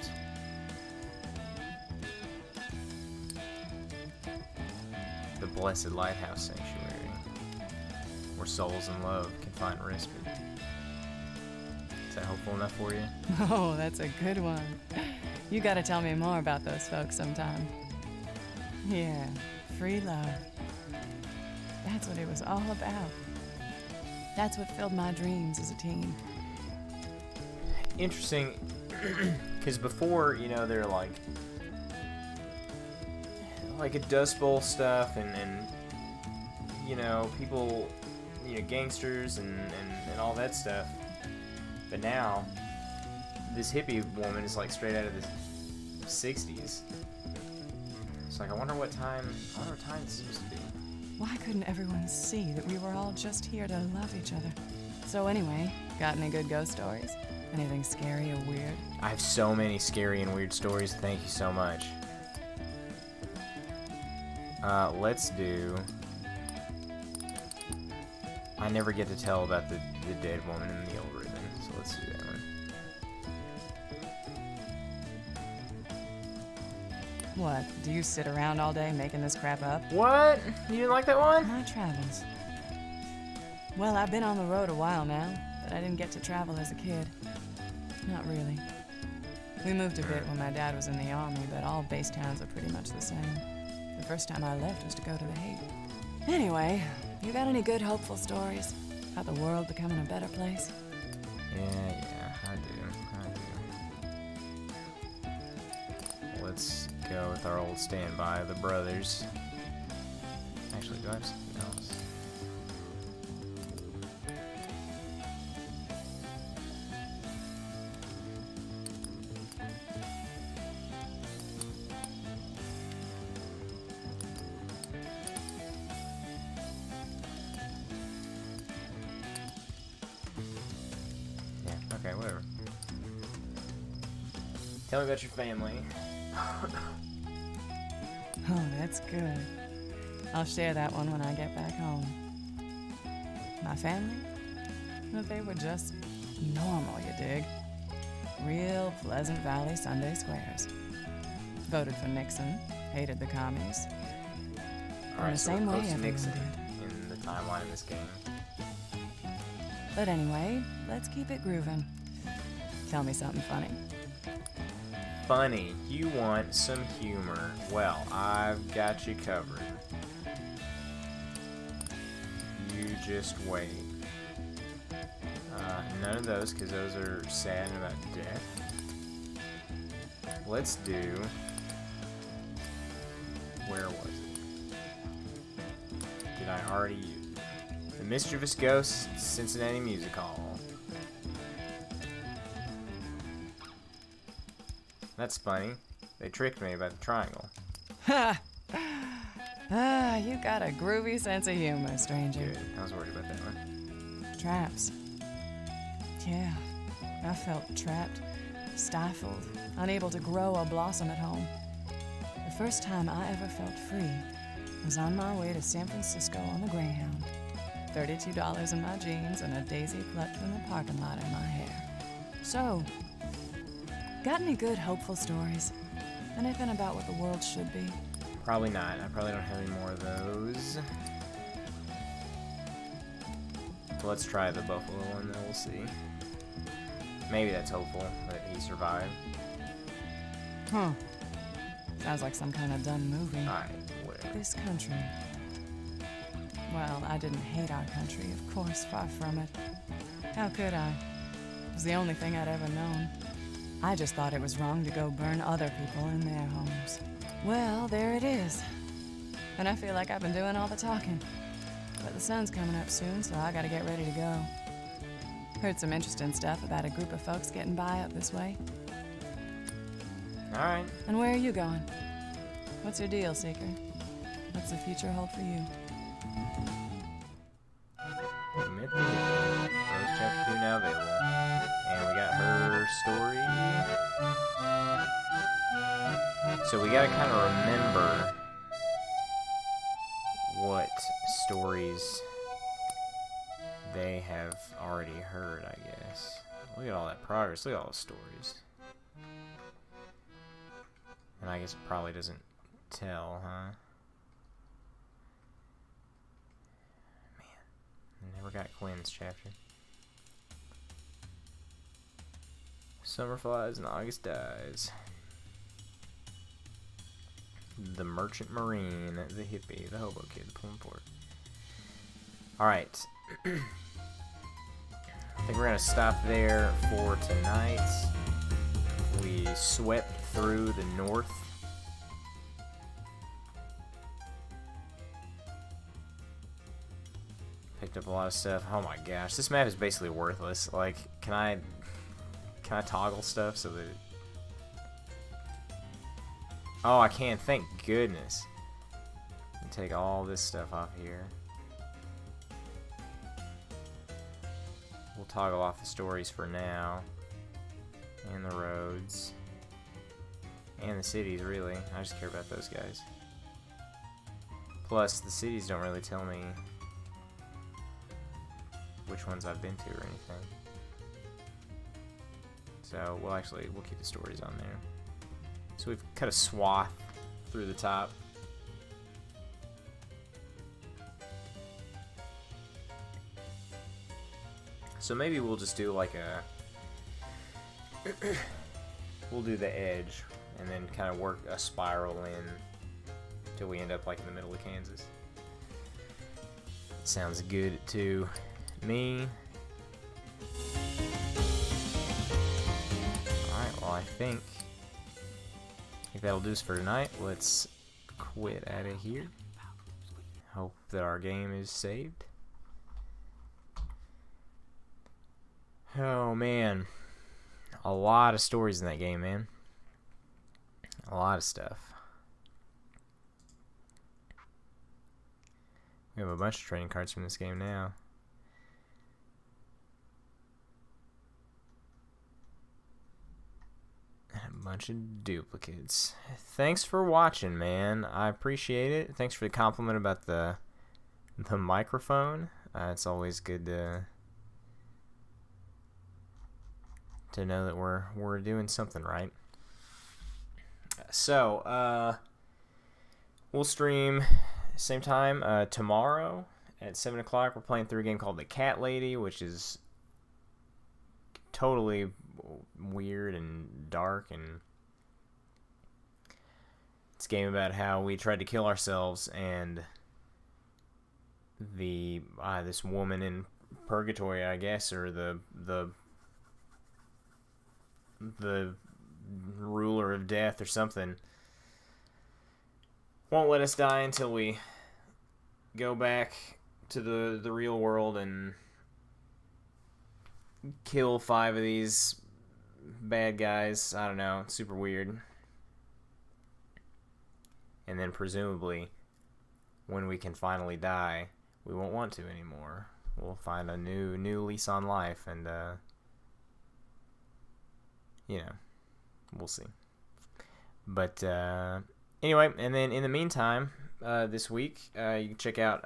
the Blessed Lighthouse Sanctuary, where souls in love can find respite? Is that hopeful enough for you? Oh, that's a good one. You gotta tell me more about those folks sometime. Yeah, free love. That's what it was all about. That's what filled my dreams as a teen. Interesting, because before, you know, they're like a Dust Bowl stuff and you know, people, you know, gangsters and all that stuff. But now, this hippie woman is like straight out of the 60s. It's like, I wonder what time it's supposed to be. Why couldn't everyone see that we were all just here to love each other? So anyway, got any good ghost stories? Anything scary or weird? I have so many scary and weird stories. Thank you so much. Let's do... I never get to tell about the dead woman in the old ribbon, so let's do that one. What, do you sit around all day making this crap up? What? You didn't like that one? My travels. Well, I've been on the road a while now, but I didn't get to travel as a kid. Not really. We moved a bit when my dad was in the army, but all base towns are pretty much the same. The first time I left was to go to The Hague. Anyway, you got any good hopeful stories about the world becoming a better place? Yeah, I do. Let's go with our old standby, the brothers. Actually, do I have something else? Yeah, okay, whatever. Tell me about your family. Oh, that's good. I'll share that one when I get back home. My family? Well, they were just normal, you dig? Real Pleasant Valley Sunday squares. Voted for Nixon, hated the commies. Alright, the so same we're way close to everyone Nixon did. in the timeline of this game. But anyway, let's keep it grooving. Tell me something funny. Funny, you want some humor. Well, I've got you covered. You just wait. None of those, because those are sad and about death. Let's do... Where was it? Did I already use it? The Mischievous Ghost, Cincinnati Music Hall. That's funny. They tricked me about the triangle. Ha! Ah, you got a groovy sense of humor, stranger. Good. I was worried about that one. Traps. Yeah, I felt trapped, stifled, unable to grow or blossom at home. The first time I ever felt free was on my way to San Francisco on the Greyhound. $32 in my jeans and a daisy plucked from the parking lot in my hair. So, got any good hopeful stories? Anything about what the world should be? Probably not. I probably don't have any more of those. Let's try the buffalo one, then we'll see. Maybe that's hopeful that he survived. Huh. Sounds like some kind of done movie. Alright, whatever. This country. Well, I didn't hate our country, of course, far from it. How could I? It was the only thing I'd ever known. I just thought it was wrong to go burn other people in their homes. Well, there it is. And I feel like I've been doing all the talking. But the sun's coming up soon, so I gotta get ready to go. Heard some interesting stuff about a group of folks getting by up this way. Alright. And where are you going? What's your deal, Seeker? What's the future hold for you? Admit the Rose Chapter 2 now available. And we got her story. So we gotta kind of remember stories they have already heard, I guess. Look at all that progress. Look at all the stories. And I guess it probably doesn't tell, huh? Man, I never got Quinn's chapter. Summer flies and August dies. The merchant marine, the hippie, the hobo kid, the pulling port. Alright. I think we're gonna stop there for tonight. We swept through the north. Picked up a lot of stuff. Oh my gosh, this map is basically worthless. Like, can I toggle stuff so that... Oh, I can, thank goodness. Take all this stuff off here. We'll toggle off the stories for now. And the roads. And the cities, really. I just care about those guys. Plus, the cities don't really tell me which ones I've been to or anything. So, we'll keep the stories on there. So we've cut a swath through the top. So maybe we'll just do like a... we'll do the edge and then kind of work a spiral in till we end up like in the middle of Kansas. Sounds good to me. Alright, well I think that'll do us for tonight. Let's quit out of here. Hope that our game is saved. Oh man, a lot of stories in that game, man. A lot of stuff. We have a bunch of trading cards from this game now. A bunch of duplicates. Thanks for watching, man. I appreciate it. Thanks for the compliment about the microphone. It's always good to know that we're doing something right. So we'll stream same time tomorrow at 7 o'clock. We're playing through a game called The Cat Lady, which is totally weird and dark, and it's a game about how we tried to kill ourselves, and this woman in purgatory, I guess, or the ruler of death or something, won't let us die until we go back to the real world and kill 5 of these bad guys. I don't know, it's super weird. And then presumably when we can finally die, we won't want to anymore. We'll find a new lease on life, and you know, we'll see. But anyway, and then in the meantime, this week you can check out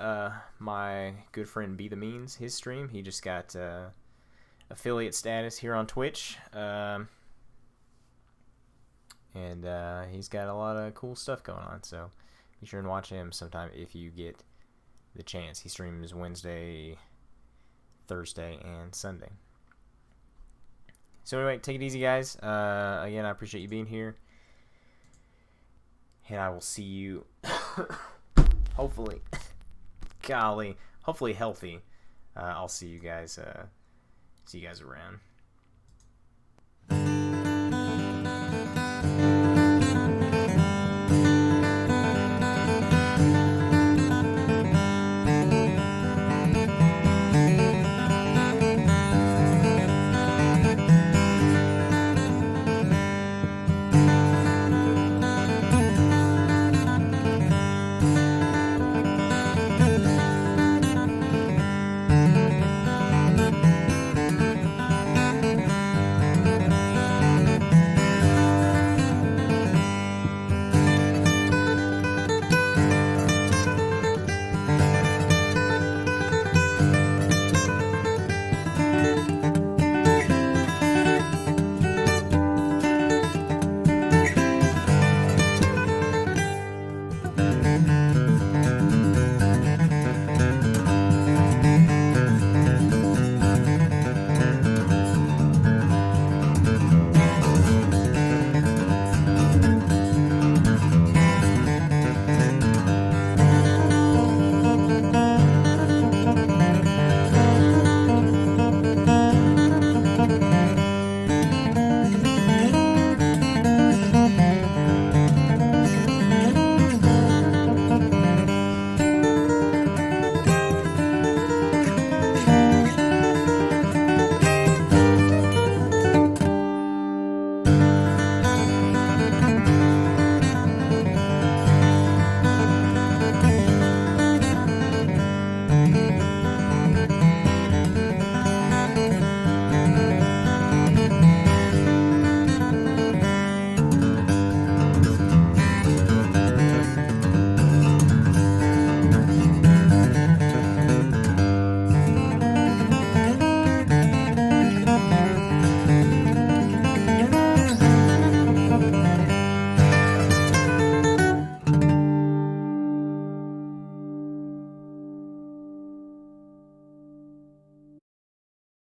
my good friend Be The Means, his stream. He just got affiliate status here on Twitch, and he's got a lot of cool stuff going on, so be sure and watch him sometime if you get the chance. He streams Wednesday, Thursday, and Sunday. So anyway, take it easy, guys. Again, I appreciate you being here, and I will see you hopefully hopefully healthy. I'll see you guys around.